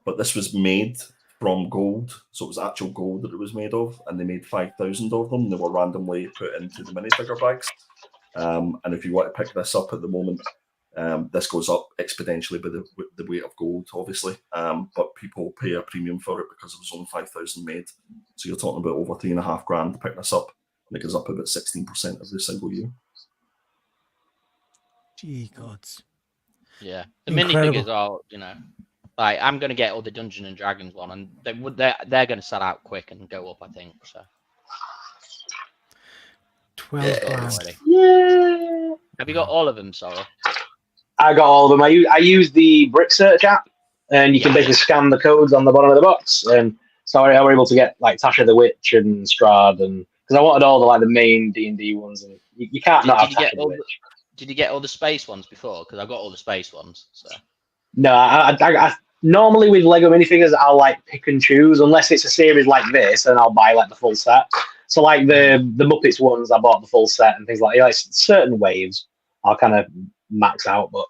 But this was made from gold, so it was actual gold that it was made of, and they made 5,000 of them. They were randomly put into the minifigure bags. And if you want to pick this up at the moment, this goes up exponentially by the weight of gold, obviously. But people pay a premium for it because it was only 5,000 made. So you're talking about over $3.5 grand to pick this up, and it goes up about 16% every single year. Gee gods. Yeah, the minifigures are, like, I'm going to get all the Dungeons and Dragons one, and they're going to sell out quick and go up, I think. So 12 grand. Yeah. Have you got all of them, Sorrow? I got all of them. I use the Brick Search app, and you can basically scan the codes on the bottom of the box. And so I were able to get like Tasha the Witch and Strahd, and because I wanted all the main D&D ones, and you can't not have Tasha the Witch. Did you get all the space ones before? Because I got all the space ones. So no, I normally with Lego minifigures I'll pick and choose, unless it's a series like this, and I'll buy the full set. So like the Muppets ones, I bought the full set and things like that. Certain waves I'll kind of max out, but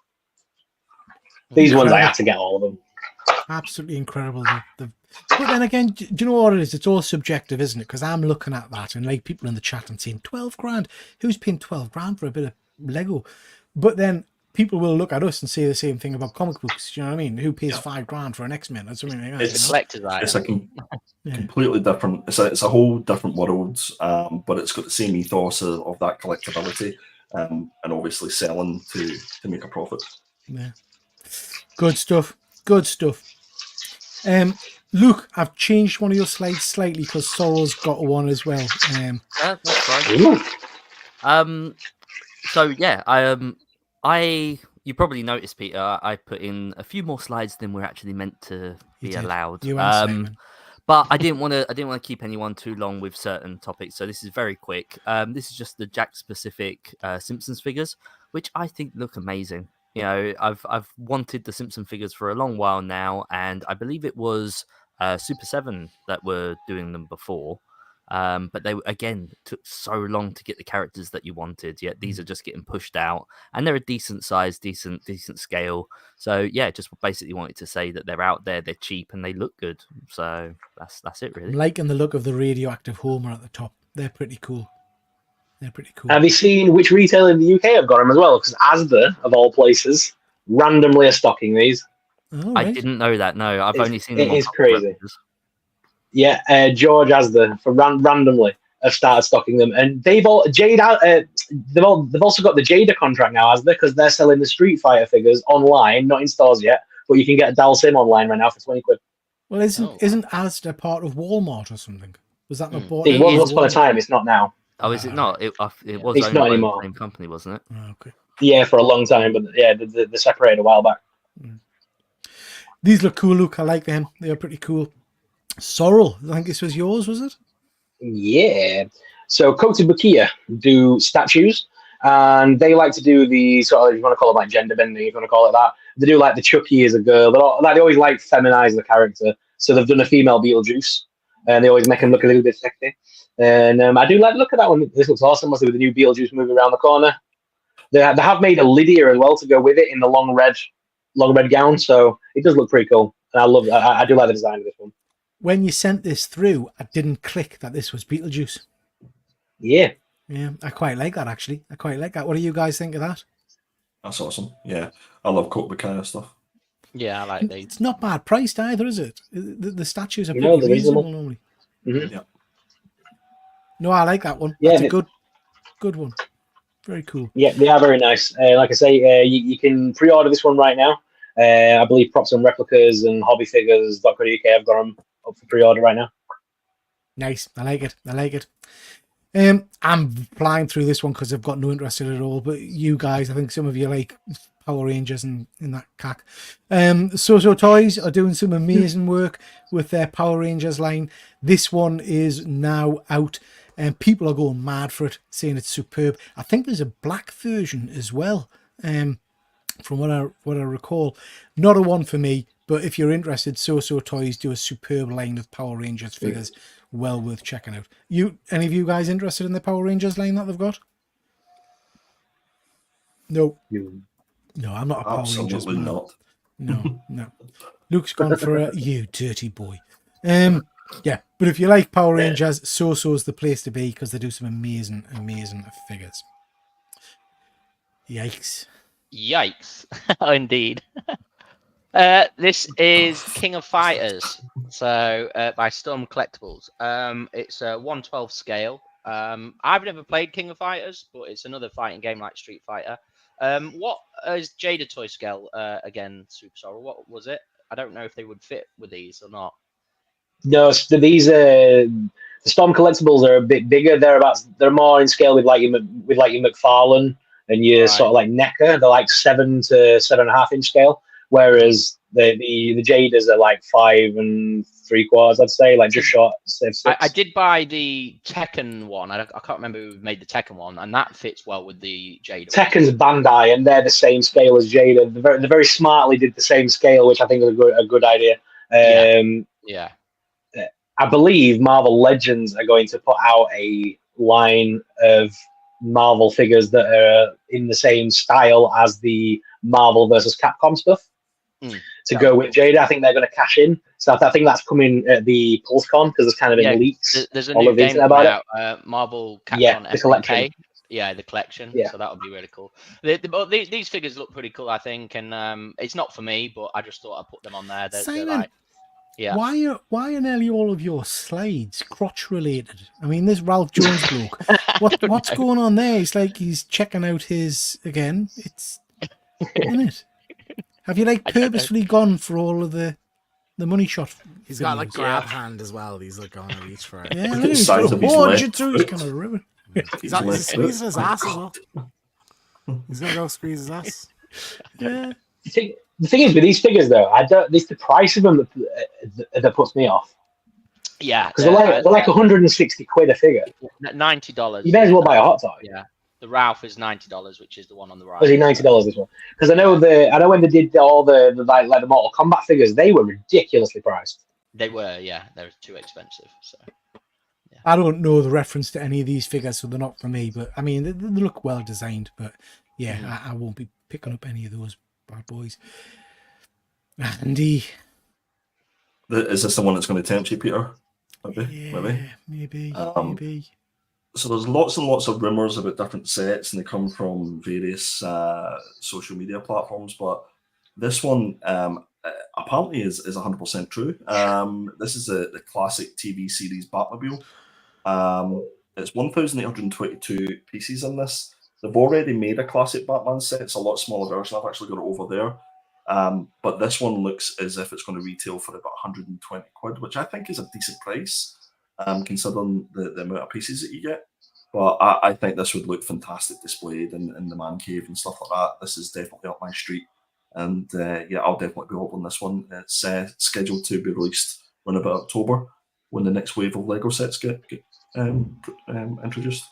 these ones I have to get all of them. Absolutely incredible. But then again, do you know what it is? It's all subjective, isn't it? Because I'm looking at that, and people in the chat and saying 12 grand. Who's paying 12 grand for a bit of Lego? But then people will look at us and say the same thing about comic books. Do you know what I mean? Who pays 5 grand for an X-Men or something like that? It's collector's item. It's a completely different. It's a whole different world, but it's got the same ethos of that collectability, and obviously selling to make a profit. Yeah, good stuff. Good stuff. Luke, I've changed one of your slides slightly because Sorrow's got one as well. That's fine. So yeah, you probably noticed, Peter, I put in a few more slides than we're actually meant to be allowed. But I didn't want to keep anyone too long with certain topics, so this is very quick. This is just the Jack specific Simpsons figures, which I think look amazing. I've wanted the Simpson figures for a long while now, and I believe it was Super 7 that were doing them before. But they again took so long to get the characters that you wanted. Yet these are just getting pushed out, and they're a decent size, decent scale. So yeah, just basically wanted to say that they're out there, they're cheap, and they look good. So that's it I'm really. liking the look of the radioactive Homer at the top. They're pretty cool. They're pretty cool. Have you seen which retailer in the UK have got them as well? Because Asda, of all places, randomly are stocking these. Oh, I right. didn't know that. No, I've only seen it them. is crazy. Yeah, George Asda for randomly have started stocking them, and they've also got the Jada contract now, Asda, because they're selling the Street Fighter figures online, not in stores yet, but you can get a Dalsim online right now for 20 quid. Well, isn't Asda part of Walmart or something? Was that not bought? It was once upon a Walmart? time. It's not now. Oh, is it not? It was It's owned not by anymore. the same company, wasn't it? Oh, okay. Yeah, for a long time, but yeah, they separated a while back. These look cool, Luke. I like them. They're pretty cool. Sorrel, I think this was yours, was it? Yeah. So Kotobukiya do statues, and they like to do the sort of, if you want to call it like gender bending, if you want to call it that. They do like the Chucky as a girl. They always like feminize the character. So they've done a female Beetlejuice, and they always make him look a little bit sexy. And I do like the look at that one. This looks awesome, mostly with the new Beetlejuice moving around the corner. They have made a Lydia as well to go with it in the long red gown, so it does look pretty cool. And I do like the design of this one. When you sent this through, I didn't click that this was Beetlejuice. Yeah. Yeah, I quite like that, actually. I quite like that. What do you guys think of that? That's awesome. Yeah, I love Kotobukiya stuff. Yeah, I like these. It's not bad priced either, is it? The statues are No, pretty they're reasonable. reasonable normally. Mm-hmm. Yeah. No, I like that one. Yeah, That's a good one. Very cool. Yeah, they are very nice. Like I say, you can pre-order this one right now. I believe Props and Replicas and Hobbyfigures.co.uk have got them up for pre-order right now. Nice. I like it. I like it. I'm flying through this one because I've got no interest in it at all. But you guys, I think some of you like Power Rangers and in that cack. So Toys are doing some amazing work with their Power Rangers line. This one is now out, and people are going mad for it, saying it's superb. I think there's a black version as well. From what I recall, not a one for me. But if you're interested, So Toys do a superb line of Power Rangers figures. Well worth checking out. Any of you guys interested in the Power Rangers line that they've got? No. No, I'm not a Power Rangers Absolutely man. not. No. Luke's gone for a you dirty boy. Yeah, but if you like Power Rangers, So's the place to be because they do some amazing figures. Yikes. Indeed. This is King of Fighters, so by Storm Collectibles. It's a 1/12 scale. I've never played King of Fighters, but it's another fighting game like Street Fighter. What is Jada toy scale again, Super Sorrow? What was it? I don't know if they would fit with these or not. No, these the Storm Collectibles are a bit bigger. They're more in scale with your McFarlane and your sort of like NECA. They're like 7 to 7.5 inch scale. Whereas the Jadas are like 5 3/4, I'd say, like just short. 6. I did buy the Tekken one. I can't remember who made the Tekken one, and that fits well with the Jada. Tekken's Bandai, and they're the same scale as Jada. They very smartly did the same scale, which I think is a good idea. Yeah. I believe Marvel Legends are going to put out a line of Marvel figures that are in the same style as the Marvel versus Capcom stuff. To go with Jada. I think they're going to cash in. So I think that's coming at the PulseCon because there's kind of been leaks. There's a new game about it. Marvel Capcom the collection. Yeah, the collection. Yeah. So that would be really cool. These figures look pretty cool, I think, and it's not for me, but I just thought I'd put them on there. Simon, yeah. Why are nearly all of your slides crotch related? I mean, this Ralph Jones bloke. What's going on there? It's like he's checking out his again. It's isn't it? Have you purposefully gone for all of the money shot? He's got like grab hand as well. He's like going to reach for it. Yeah, look at his jitsu. He's kind of ruined. He's squeezing his ass as well. He's gonna go squeeze his ass. Yeah. The thing is with these figures though, it's the price of them that puts me off. Yeah, because they're like 160 quid a figure. $90. You may as well buy a hot toy. Yeah. The Ralph is $90, which is the one on the right. Was he $90 this one? Because I know when they did all the Mortal Kombat figures, they were ridiculously priced. They were, yeah. They were too expensive. So, yeah. I don't know the reference to any of these figures, so they're not for me. But I mean, they look well designed. But yeah, I won't be picking up any of those bad boys. Andy, Is this the one that's going to tempt you, Peter? Maybe. So there's lots and lots of rumors about different sets, and they come from various social media platforms. But this one apparently is 100% true. This is the classic TV series Batmobile. It's 1,822 pieces in this. They've already made a classic Batman set. It's a lot smaller version. I've actually got it over there. But this one looks as if it's going to retail for about 120 quid, which I think is a decent price, considering the amount of pieces that you get. But I think this would look fantastic displayed in the man cave and stuff like that. This is definitely up my street. And yeah, I'll definitely be holding this one. It's scheduled to be released in about October, when the next wave of Lego sets get introduced.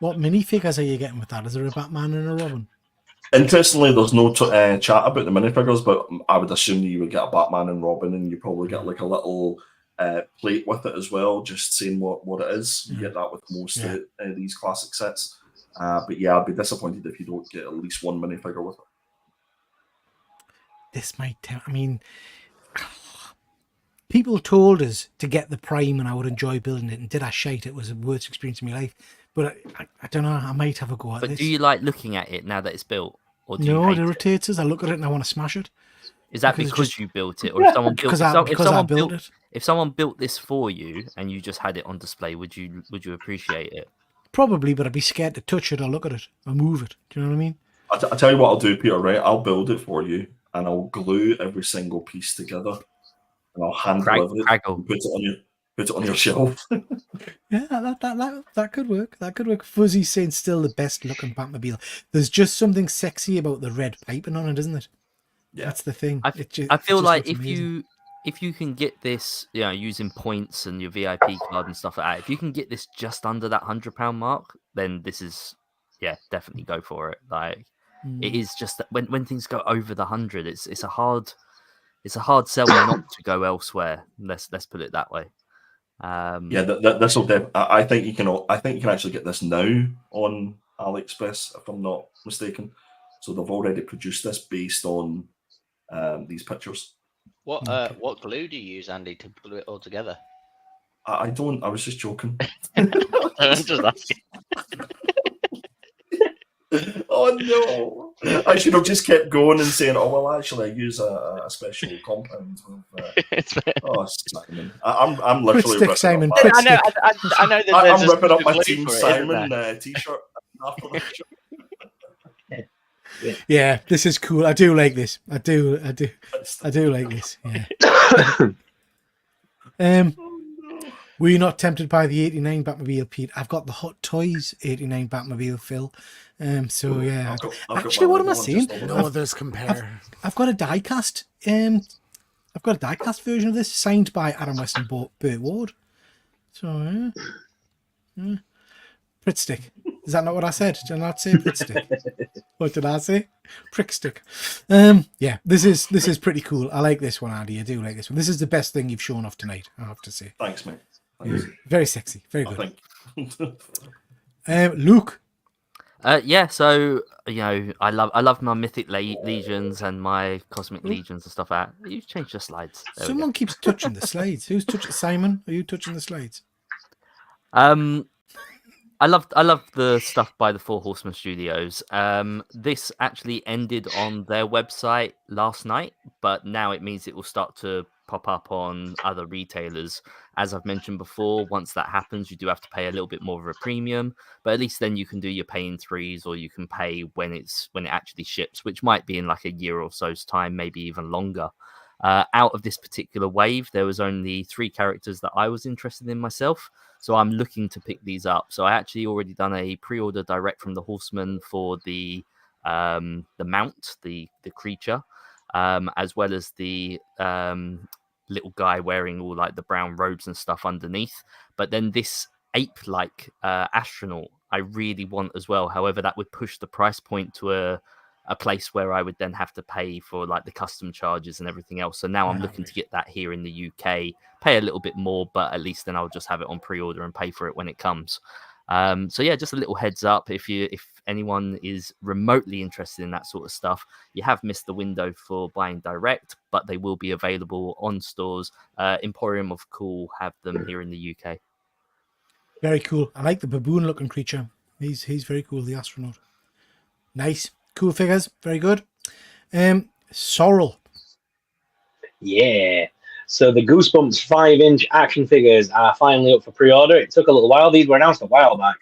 What minifigures are you getting with that? Is there a Batman and a Robin? Interestingly, there's no chat about the minifigures, but I would assume that you would get a Batman and Robin, and you probably get like a little plate with it as well, just saying what it is. You get that with most of these classic sets. But yeah, I'd be disappointed if you don't get at least one minifigure with it. This might tell. I mean, people told us to get the Prime and I would enjoy building it, and did I shite? It was the worst experience in my life. But I don't know. I might have a go at this. But do you like looking at it now that it's built? Or do no, you it irritates us. I look at it and I want to smash it. Is that because you built it, or if someone built it? If someone built this for you and you just had it on display, would you appreciate it? Probably, but I'd be scared to touch it or look at it or move it. Do you know what I mean? I'll tell you what I'll do, Peter. Right, I'll build it for you, and I'll glue every single piece together, and I'll hand deliver it and put it on your shelf. Yeah, that could work. That could work. Fuzzy's saying still the best looking Batmobile. There's just something sexy about the red piping on it, isn't it? Yeah, that's the thing. I feel like if you can get this, you know, using points and your VIP card and stuff like that, if you can get this just under that £100 mark, then this is, definitely go for it. Like it is just that when things go over the 100, it's a hard sell not to go elsewhere. Let's put it that way. This will. I think you can actually get this now on AliExpress, if I'm not mistaken. So they've already produced this based on these pictures. What glue do you use, Andy, to glue it all together? I don't. I was just joking. I'm just asking. Oh no! I should have just kept going and saying, "Oh well, actually, I use a special compound." Simon! I'm literally ripping Simon. Up I know. I'm ripping up my Team Simon T-shirt after the show. Yeah, this is cool. I do like this. I do like this. Yeah. Were you not tempted by the 89 Batmobile, Pete? I've got the Hot Toys 89 Batmobile, Phil. So yeah. Actually, what am I saying? No others compare. I've got a diecast. I've got a diecast version of this signed by Adam West and Burt Ward. So yeah. Prick stick. Is that not what I said? Did I not say prick stick? What did I say? Prick stick. Yeah, this is pretty cool. I like this one, Andy. I do like this one. This is the best thing you've shown off tonight, I have to say. Thanks, mate. Thanks. Very sexy. Very good. Luke. So you know, I love my Mythic Legions and my Cosmic Legions and stuff like that. You changed the slides. Someone keeps touching the slides. Who's touching? Simon, are you touching the slides? I love the stuff by the Four Horsemen Studios. This actually ended on their website last night, but now it means it will start to pop up on other retailers. As I've mentioned before, once that happens, you do have to pay a little bit more of a premium, but at least then you can do your pay in threes, or you can pay when it actually ships, which might be in like a year or so's time, maybe even longer. Out of this particular wave, there was only 3 characters that I was interested in myself, so I'm looking to pick these up. So I actually already done a pre-order direct from the Horseman for the mount, the creature, as well as the little guy wearing all like the brown robes and stuff underneath. But then this ape-like astronaut I really want as well. However, that would push the price point to a place where I would then have to pay for like the custom charges and everything else. So now I'm looking to get that here in the UK, pay a little bit more, but at least then I'll just have it on pre-order and pay for it when it comes. So yeah, just a little heads up if anyone is remotely interested in that sort of stuff, you have missed the window for buying direct, but they will be available on stores. Emporium of Cool have them here in the UK. Very cool. I like the baboon looking creature. He's very cool, the astronaut. Nice. Cool figures. Very good. Sorrel. Yeah. So the Goosebumps 5-inch action figures are finally up for pre-order. It took a little while. These were announced a while back,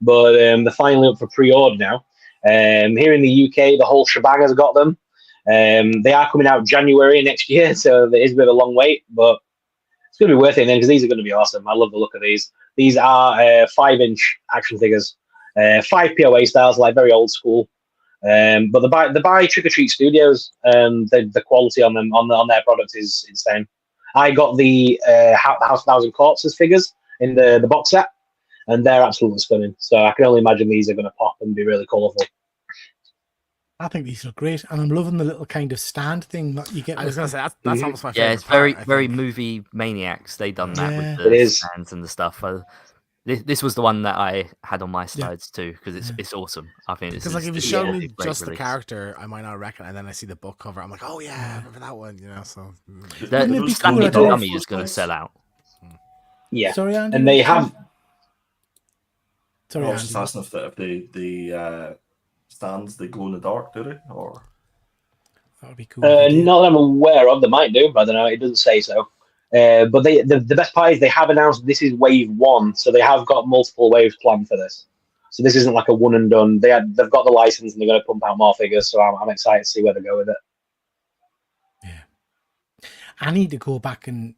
but they're finally up for pre-order now. Here in the UK, the whole shebang has got them. They are coming out January next year, so there is a bit of a long wait, but it's going to be worth it then because these are going to be awesome. I love the look of these. These are 5-inch action figures, 5 POA styles, like very old school. But the by Trick or Treat Studios, the quality on them on their products is insane. I got the House of 1,000 Corpses figures in the box set, and they're absolutely stunning. So I can only imagine these are going to pop and be really colourful. I think these look great, and I'm loving the little kind of stand thing that you get. I was going to say that's almost my favorite. Yeah, it's very movie maniacs. They done that with the stands and the stuff. This was the one that I had on my slides too because it's awesome. I think it's because like if you show me just release. the character, I might not recognize, and then I see the book cover, I'm like, oh yeah, I remember that one, you know. So Wouldn't it be Stanley cool? Dummy is going to sell out. Yeah, Sorry, Andy. and they have. Sorry, I was just Andy. asking if the stands they glow in the dark, do they? Or That would be cool. Not that I'm aware of. They might do, but I don't know. It doesn't say so. But the best part is they have announced this is wave 1, so they have got multiple waves planned for this. So this isn't like a one and done. They've got the license and they're going to pump out more figures. So I'm excited to see where they go with it. Yeah, I need to go back and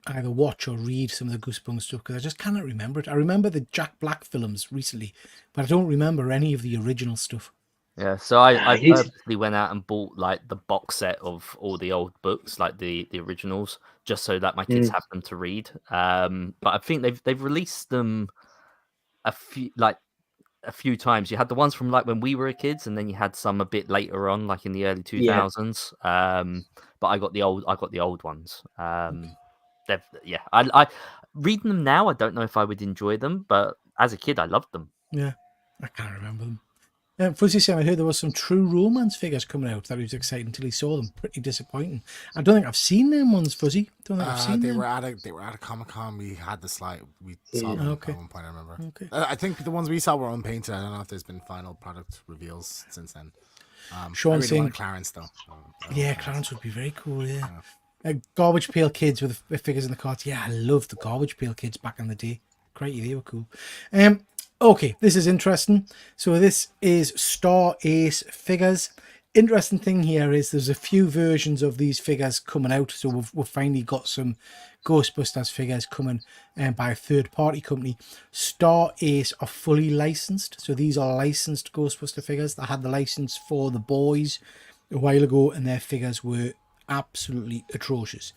either watch or read some of the Goosebumps stuff because I just cannot remember it. I remember the Jack Black films recently, but I don't remember any of the original stuff. Yeah, so I purposely went out and bought like the box set of all the old books, like the originals, just so that my kids have them to read. But I think they've released them a few times. You had the ones from like when we were kids, and then you had some a bit later on, like in the early 2000s. But I got the old ones. I reading them now. I don't know if I would enjoy them, but as a kid, I loved them. Yeah, I can't remember them. Fuzzy said I heard there was some True Romance figures coming out that he was excited until he saw them. Pretty disappointing. I don't think I've seen them ones, Fuzzy. Don't think I've seen them. They were at a Comic-Con. We had the slide. We saw them at one point. I remember. Okay. I think the ones we saw were unpainted. I don't know if there's been final product reveals since then. Sean I really saying want Clarence though. Clarence would be very cool. Yeah. Garbage Pail Kids with the figures in the carts. Yeah, I loved the Garbage Pail Kids back in the day. Great, they were cool. Okay, this is interesting. So this is Star Ace figures. Interesting thing here is there's a few versions of these figures coming out. So we've finally got some Ghostbusters figures coming by a third-party company. Star Ace are fully licensed. So these are licensed Ghostbuster figures. They had the license for the boys a while ago, and their figures were absolutely atrocious.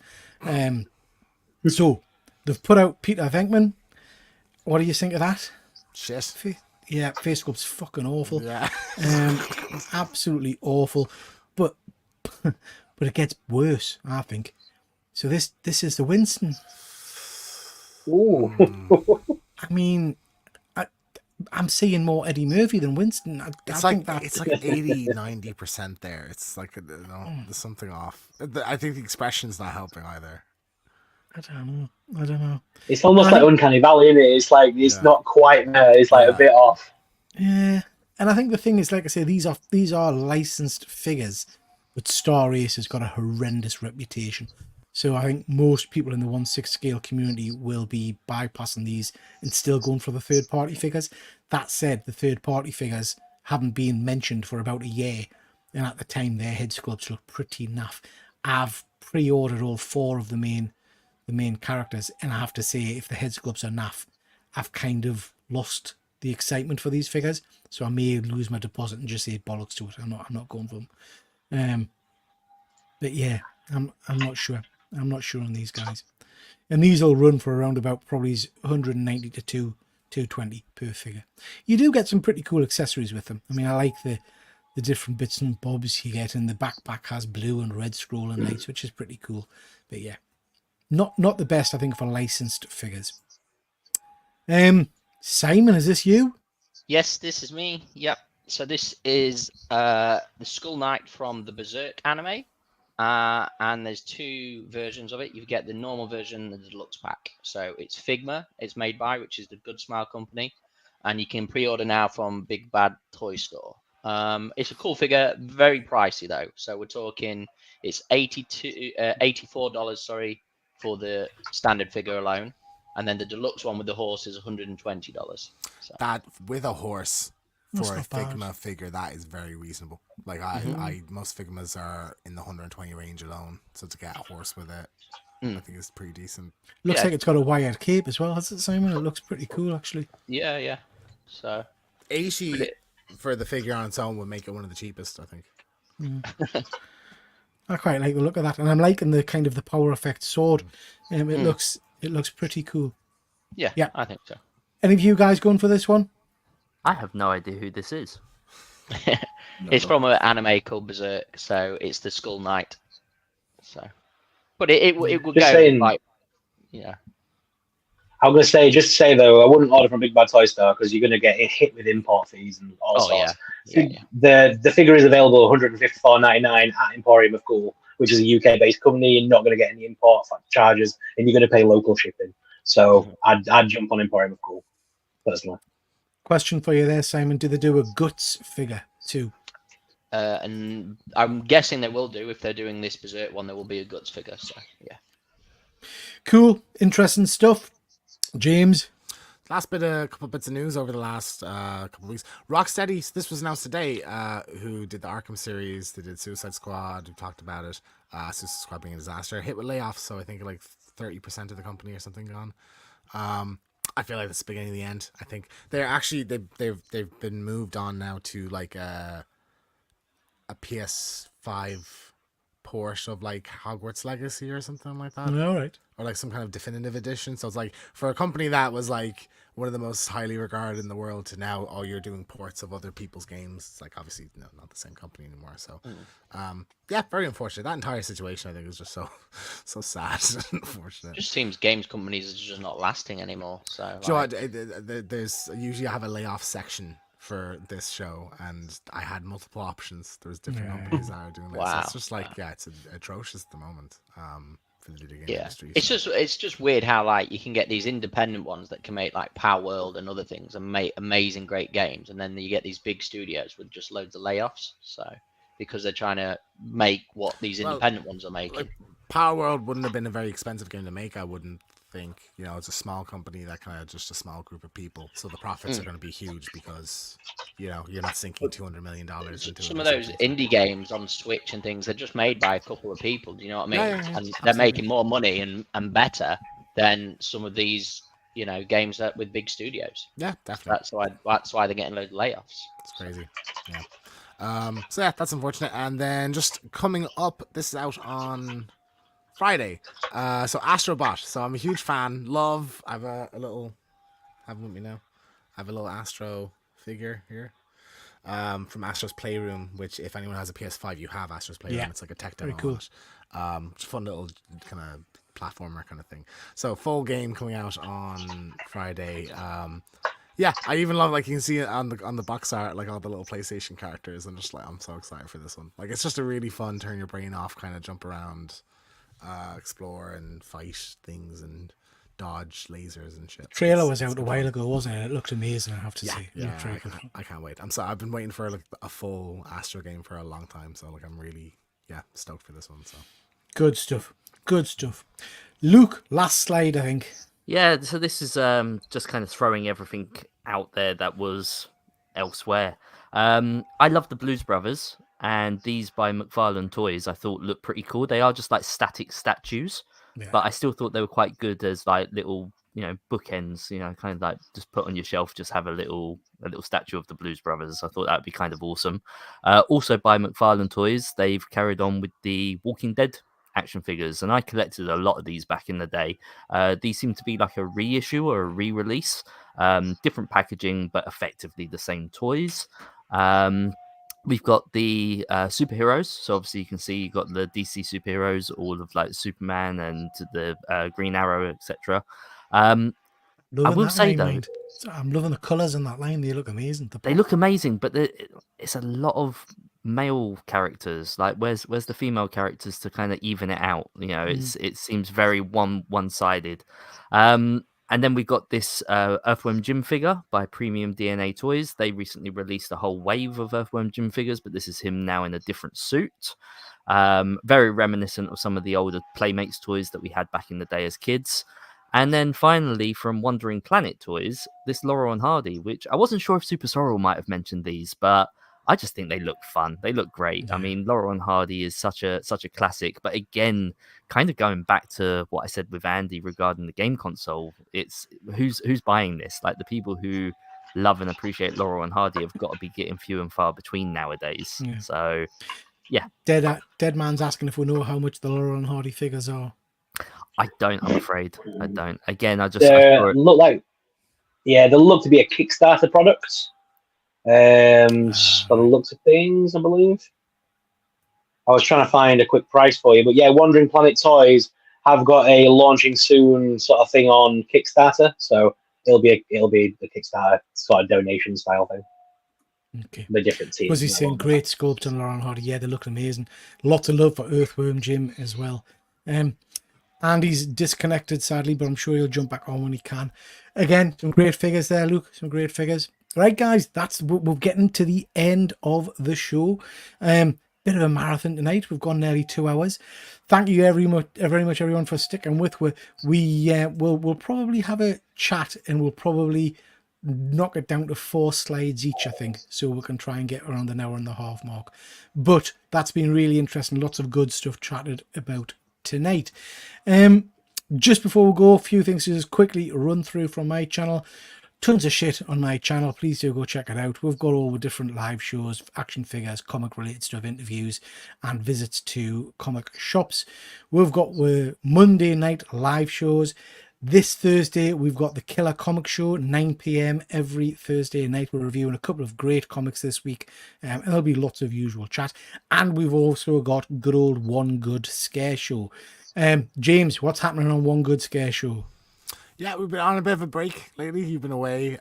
So they've put out Peter Venkman. What do you think of that? Shit. Yeah, Face Sculpt's fucking awful. Yeah. Absolutely awful. But it gets worse, I think. So this is the Winston. Ooh. I mean, I'm seeing more Eddie Murphy than Winston. It's like 80-90% there. It's like there's something off. I think the expression's not helping either. I don't know. It's almost like Uncanny Valley, isn't it? It's like it's not quite there. It's like a bit off. Yeah, and I think the thing is, like I say, these are licensed figures, but Star Ace has got a horrendous reputation. So I think most people in the 1/6 scale community will be bypassing these and still going for the third-party figures. That said, the third-party figures haven't been mentioned for about a year, and at the time their head sculpts look pretty naff. I've pre-ordered all 4 of the main characters, and I have to say, if the head sculpts are naff, I've kind of lost the excitement for these figures. So I may lose my deposit and just say bollocks to it. I'm not going for them. But yeah, I'm not sure. I'm not sure on these guys. And these will run for around about probably 190 to 220 per figure. You do get some pretty cool accessories with them. I mean, I like the the different bits and bobs you get, and the backpack has blue and red scrolling lights, which is pretty cool. But yeah, not the best, I think, for licensed figures. Simon, is this you? Yes, this is me. Yep. So this is the Skull Knight from the Berserk anime. And there's two versions of it. You get the normal version and the deluxe pack. So it's Figma, it's made by, which is the Good Smile company. And you can pre-order now from Big Bad Toy Store. It's a cool figure, very pricey though. So we're talking, it's $84, sorry, for the standard figure alone. And then the deluxe one with the horse is $120. So. That with a horse That's for a not bad. Figma figure, that is very reasonable. Like most Figmas are in the 120 range alone, so to get a horse with it, I think it's pretty decent. Looks like it's got a wired cape as well, has it, Simon? It looks pretty cool, actually. Yeah. So 80 for the figure on its own would make it one of the cheapest, I think. I quite like the look of that, and I'm liking the kind of the power effect sword. It looks pretty cool. yeah, Yeah. I think so. Any of you guys going for this one? I have no idea who this is. It's from an anime called Berserk, so it's the Skull Knight. So, but it would Just go saying- like, yeah. I'm going to say, just to say though, I wouldn't order from Big Bad Toy Store because you're going to get hit with import fees and all Oh sorts. yeah. The figure is available $154.99 at Emporium of Cool, which is a UK-based company. You're not going to get any import charges, and you're going to pay local shipping. So I'd jump on Emporium of Cool, personally. Question for you there, Simon. Do they do a Guts figure too? And I'm guessing they will do if they're doing this Berserk one. There will be a Guts figure. So yeah. Cool. Interesting stuff. James? Last bit, a couple bits of news over the last couple of weeks. Rocksteady, this was announced today, who did the Arkham series, they did Suicide Squad, we talked about it. Suicide Squad being a disaster, hit with layoffs, so I think like 30% of the company or something gone. I feel like that's the beginning of the end. I think they're actually they've been moved on now to like a PS5 port of like Hogwarts Legacy or something like that. All right. Or like some kind of definitive edition. So it's like for a company that was like one of the most highly regarded in the world to now, oh, you're doing ports of other people's games. It's like obviously not the same company anymore. So yeah, very unfortunate. That entire situation I think is just so sad and unfortunate. Just seems games companies are just not lasting anymore. So Do you know like, what? There's usually I have a layoff section for this show, and I had multiple options. There's different companies that are doing this. Wow. It's just like it's atrocious at the moment. For the video game yeah, industry. it's just weird how like you can get these independent ones that can make like Power World and other things and make amazing great games, and then you get these big studios with just loads of layoffs. So because they're trying to make what these independent ones are making. Like, Power World wouldn't have been a very expensive game to make, I wouldn't think. It's a small company that kind of just a small group of people, so the profits are going to be huge because you're not sinking $200 million into some it of or those something. indie games on Switch and things, they're just made by a couple of people. Do you know what I mean? Yeah, And they're absolutely. making more money and better than some of these games that with big studios. Yeah, definitely. That's why they're getting loads of layoffs. It's crazy. Yeah. So yeah, that's unfortunate. And then just coming up, this is out on Friday. So Astrobot. So I'm a huge fan. Love. I have a little. Have it with me now. I have a little Astro figure here. From Astro's Playroom, which if anyone has a PS5, you have Astro's Playroom. Yeah. It's like a tech demo. Very cool. On it. Just fun little kind of platformer kind of thing. So full game coming out on Friday. Yeah, I even love like you can see it on the box art, like all the little PlayStation characters, and just like I'm so excited for this one. Like it's just a really fun turn your brain off, kind of jump around, explore and fight things and dodge lasers and shit. Trailer It's was out a good while fun. ago, wasn't it? It looked amazing, I have to say. Yeah, Looked very good. I can't wait. I've been waiting for like a full Astro game for a long time, so like I'm really stoked for this one. So Good stuff. Good stuff. Luke, last slide, I think. Yeah, so this is just kind of throwing everything out there that was elsewhere. I love the Blues Brothers, and these by McFarlane Toys I thought looked pretty cool. They are just like static statues, but I still thought they were quite good as like little, bookends, kind of like just put on your shelf, just have a little statue of the Blues Brothers. I thought that would be kind of awesome. Also by McFarlane Toys, they've carried on with the Walking Dead action figures, and I collected a lot of these back in the day. These seem to be like a reissue or a re-release, different packaging but effectively the same toys. We've got the superheroes. So obviously you can see you've got the DC superheroes, all of like Superman and the Green Arrow, etc. I Loving will that say line, though, mind. I'm loving the colours in that line. They look amazing. they look amazing, but it's a lot of male characters. Like, where's the female characters to kind of even it out? You know, it seems very one-sided. And then we got this Earthworm Jim figure by Premium DNA Toys. They recently released a whole wave of Earthworm Jim figures, but this is him now in a different suit. Very reminiscent of some of the older Playmates toys that we had back in the day as kids. And then finally, from Wandering Planet Toys, this Laurel and Hardy, which I wasn't sure if Super Sorrel might have mentioned these, but I just think they look fun. They look great. Yeah. I mean, Laurel and Hardy is such a classic. But again, kind of going back to what I said with Andy regarding the game console, it's who's buying this? Like, the people who love and appreciate Laurel and Hardy have got to be getting few and far between nowadays. Yeah. So, yeah. Dead Man's asking if we know how much the Laurel and Hardy figures are. I don't, I'm afraid. I don't. Again, I They look like, they look to be a Kickstarter product. For the looks of things, I believe. I was trying to find a quick price for you, but yeah, Wandering Planet Toys have got a launching soon sort of thing on Kickstarter, so it'll be the Kickstarter sort of donation style thing. Okay. The different teams. Was he saying great sculpt on Laurel and Hardy? Yeah, they look amazing. Lots of love for Earthworm Jim as well. Andy's disconnected, sadly, but I'm sure he'll jump back on when he can. Again, some great figures there, Luke. Some great figures. Right, guys, we're getting to the end of the show. Bit of a marathon tonight. We've gone nearly 2 hours. Thank you very much, everyone, for sticking with. We'll probably have a chat, and we'll probably knock it down to 4 slides each, I think, so we can try and get around an hour and a half mark. But that's been really interesting. Lots of good stuff chatted about tonight. Just before we go, a few things to just quickly run through from my channel. Tons of shit on my channel. Please do go check it out. We've got all the different live shows, action figures, comic related stuff, interviews, and visits to comic shops. We've got Monday night live shows. This Thursday, we've got the Killer Comic Show, 9 p.m. every Thursday night. We're reviewing a couple of great comics this week, and there'll be lots of usual chat. And we've also got good old One Good Scare Show. James, what's happening on One Good Scare Show? Yeah, we've been on a bit of a break lately. You've been away.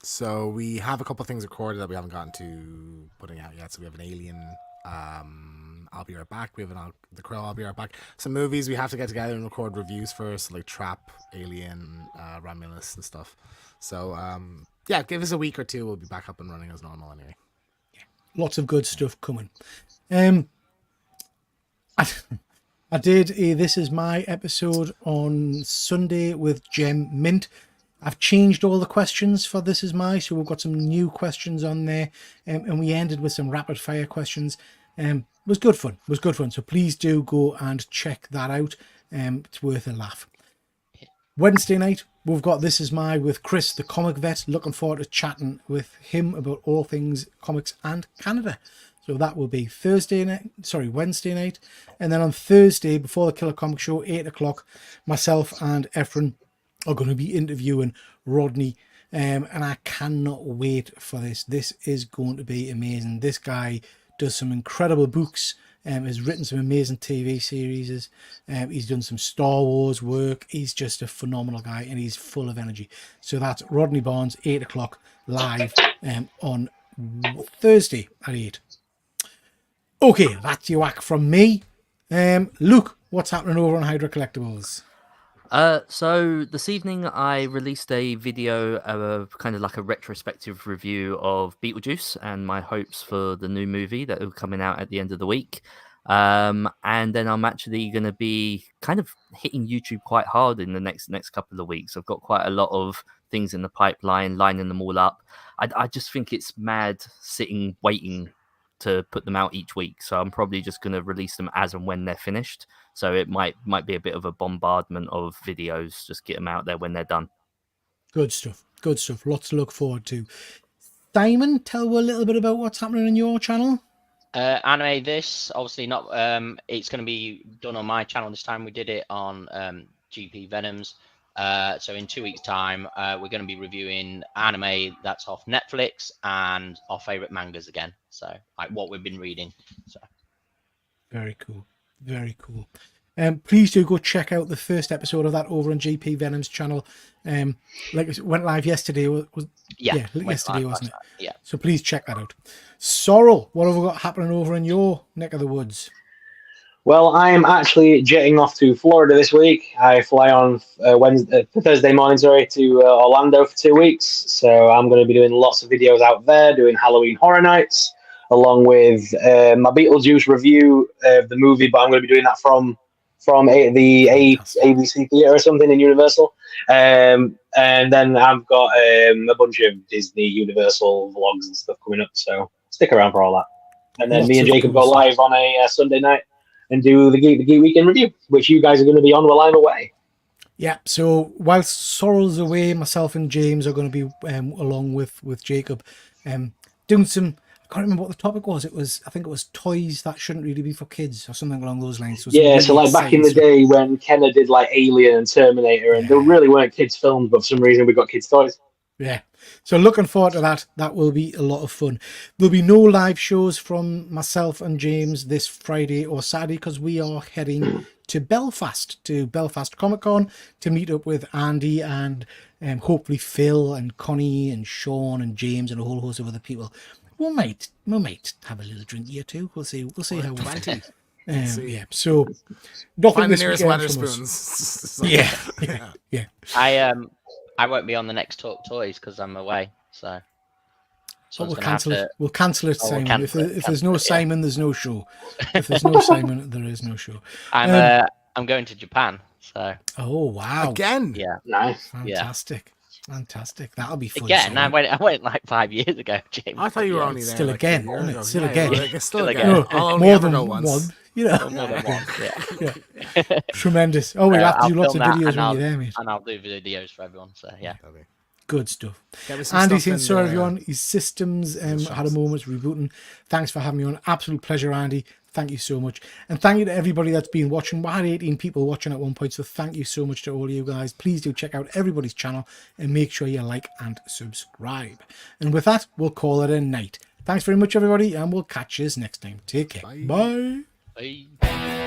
So we have a couple of things recorded that we haven't gotten to putting out yet. So we have an Alien, I'll Be Right Back. We have The Crow, I'll Be Right Back. Some movies we have to get together and record reviews first, like Trap, Alien, Romulus and stuff. So, yeah, give us a week or two. We'll be back up and running as normal anyway. Yeah, lots of good stuff coming. I did a This Is My episode on Sunday with Gem Mint. I've changed all the questions for This Is My, so we've got some new questions on there, and we ended with some rapid fire questions. It was good fun. So please do go and check that out. It's worth a laugh. Wednesday night, we've got This Is My with Chris, the comic vet. Looking forward to chatting with him about all things comics and Canada. So that will be Wednesday night. And then on Thursday, before the Killer Comic Show, 8 o'clock, myself and Efren are going to be interviewing Rodney. And I cannot wait for this. This is going to be amazing. This guy does some incredible books, has written some amazing TV series. He's done some Star Wars work. He's just a phenomenal guy, and he's full of energy. So that's Rodney Barnes, 8 o'clock, live on Thursday at 8. Okay, that's your whack from me. Luke, what's happening over on Hydra Collectibles? So this evening I released a video of kind of like a retrospective review of Beetlejuice and my hopes for the new movie that will be coming out at the end of the week. And then I'm actually going to be kind of hitting YouTube quite hard in the next couple of weeks. I've got quite a lot of things in the pipeline, lining them all up. I just think it's mad sitting waiting to put them out each week, so I'm probably just going to release them as and when they're finished. So it might be a bit of a bombardment of videos. Just get them out there when they're done. Good stuff. Lots to look forward to. Simon, tell us a little bit about what's happening on your channel. Anime this obviously not. It's going to be done on my channel this time. We did it on GP Venoms. So in 2 weeks' time, we're going to be reviewing anime that's off Netflix and our favorite mangas again. So like what we've been reading. So Very cool. Very cool. Please do go check out the first episode of that over on GP Venom's channel. Like it went live yesterday. yeah, Yesterday, wasn't it? Yeah. So please check that out. Sorrel, what have we got happening over in your neck of the woods? Well, I'm actually jetting off to Florida this week. I fly on Thursday morning, to Orlando for 2 weeks. So I'm going to be doing lots of videos out there, doing Halloween Horror Nights, along with my Beetlejuice review of the movie. But I'm going to be doing that from the ABC Theatre or something in Universal. And then I've got a bunch of Disney Universal vlogs and stuff coming up. So stick around for all that. And then me and Jacob go live on a Sunday night and do the Geek Weekend review, which you guys are going to be on while I'm away. Yeah, so whilst Sorrel's away, myself and James are going to be along with Jacob doing some, I can't remember what the topic was. I think it was toys that shouldn't really be for kids or something along those lines. So so like back in the day when Kenner did like Alien and Terminator, and there really weren't kids films, but for some reason we got kids toys. Yeah. So looking forward to that. That will be a lot of fun. There'll be no live shows from myself and James this Friday or Saturday because we are heading to Belfast Comic Con to meet up with Andy and hopefully Phil and Connie and Sean and James and a whole host of other people. We might have a little drink here too. We'll see how we Plenty. yeah. So nothing Find the this nearest weekend from us. Wetherspoons. Yeah. I won't be on the next Talk Toys because I'm away. So But we'll gonna have cancel it. to- We'll cancel it, Oh, we'll Simon. cancel If there's no it, yeah. Simon, there's no show. If there's no Simon, there is no show. I'm going to Japan. So Oh wow! Again. yeah, Nice. Fantastic. That'll be fun. again. I Simon. went like 5 years ago, James. I thought you were Yeah, only there. still like again, a year isn't it? ago. Still Yeah, again. well, still Still again. again. I'll only more ever than go one. once. You know, more than once. Yeah. tremendous. Oh, we'll have to I'll do lots of film that videos and when I'll- you're there, mate. and I'll do videos for everyone. So yeah. Good stuff. Get me some Andy, stuff in since sorry the- everyone, his systems had a moment rebooting. Thanks for having me on. Absolute pleasure, Andy. Thank you so much. And thank you to everybody that's been watching. We had 18 people watching at one point, so thank you so much to all you guys. Please do check out everybody's channel and make sure you like and subscribe. And with that, we'll call it a night. Thanks very much, everybody, and we'll catch you next time. Take care. Bye. Bye.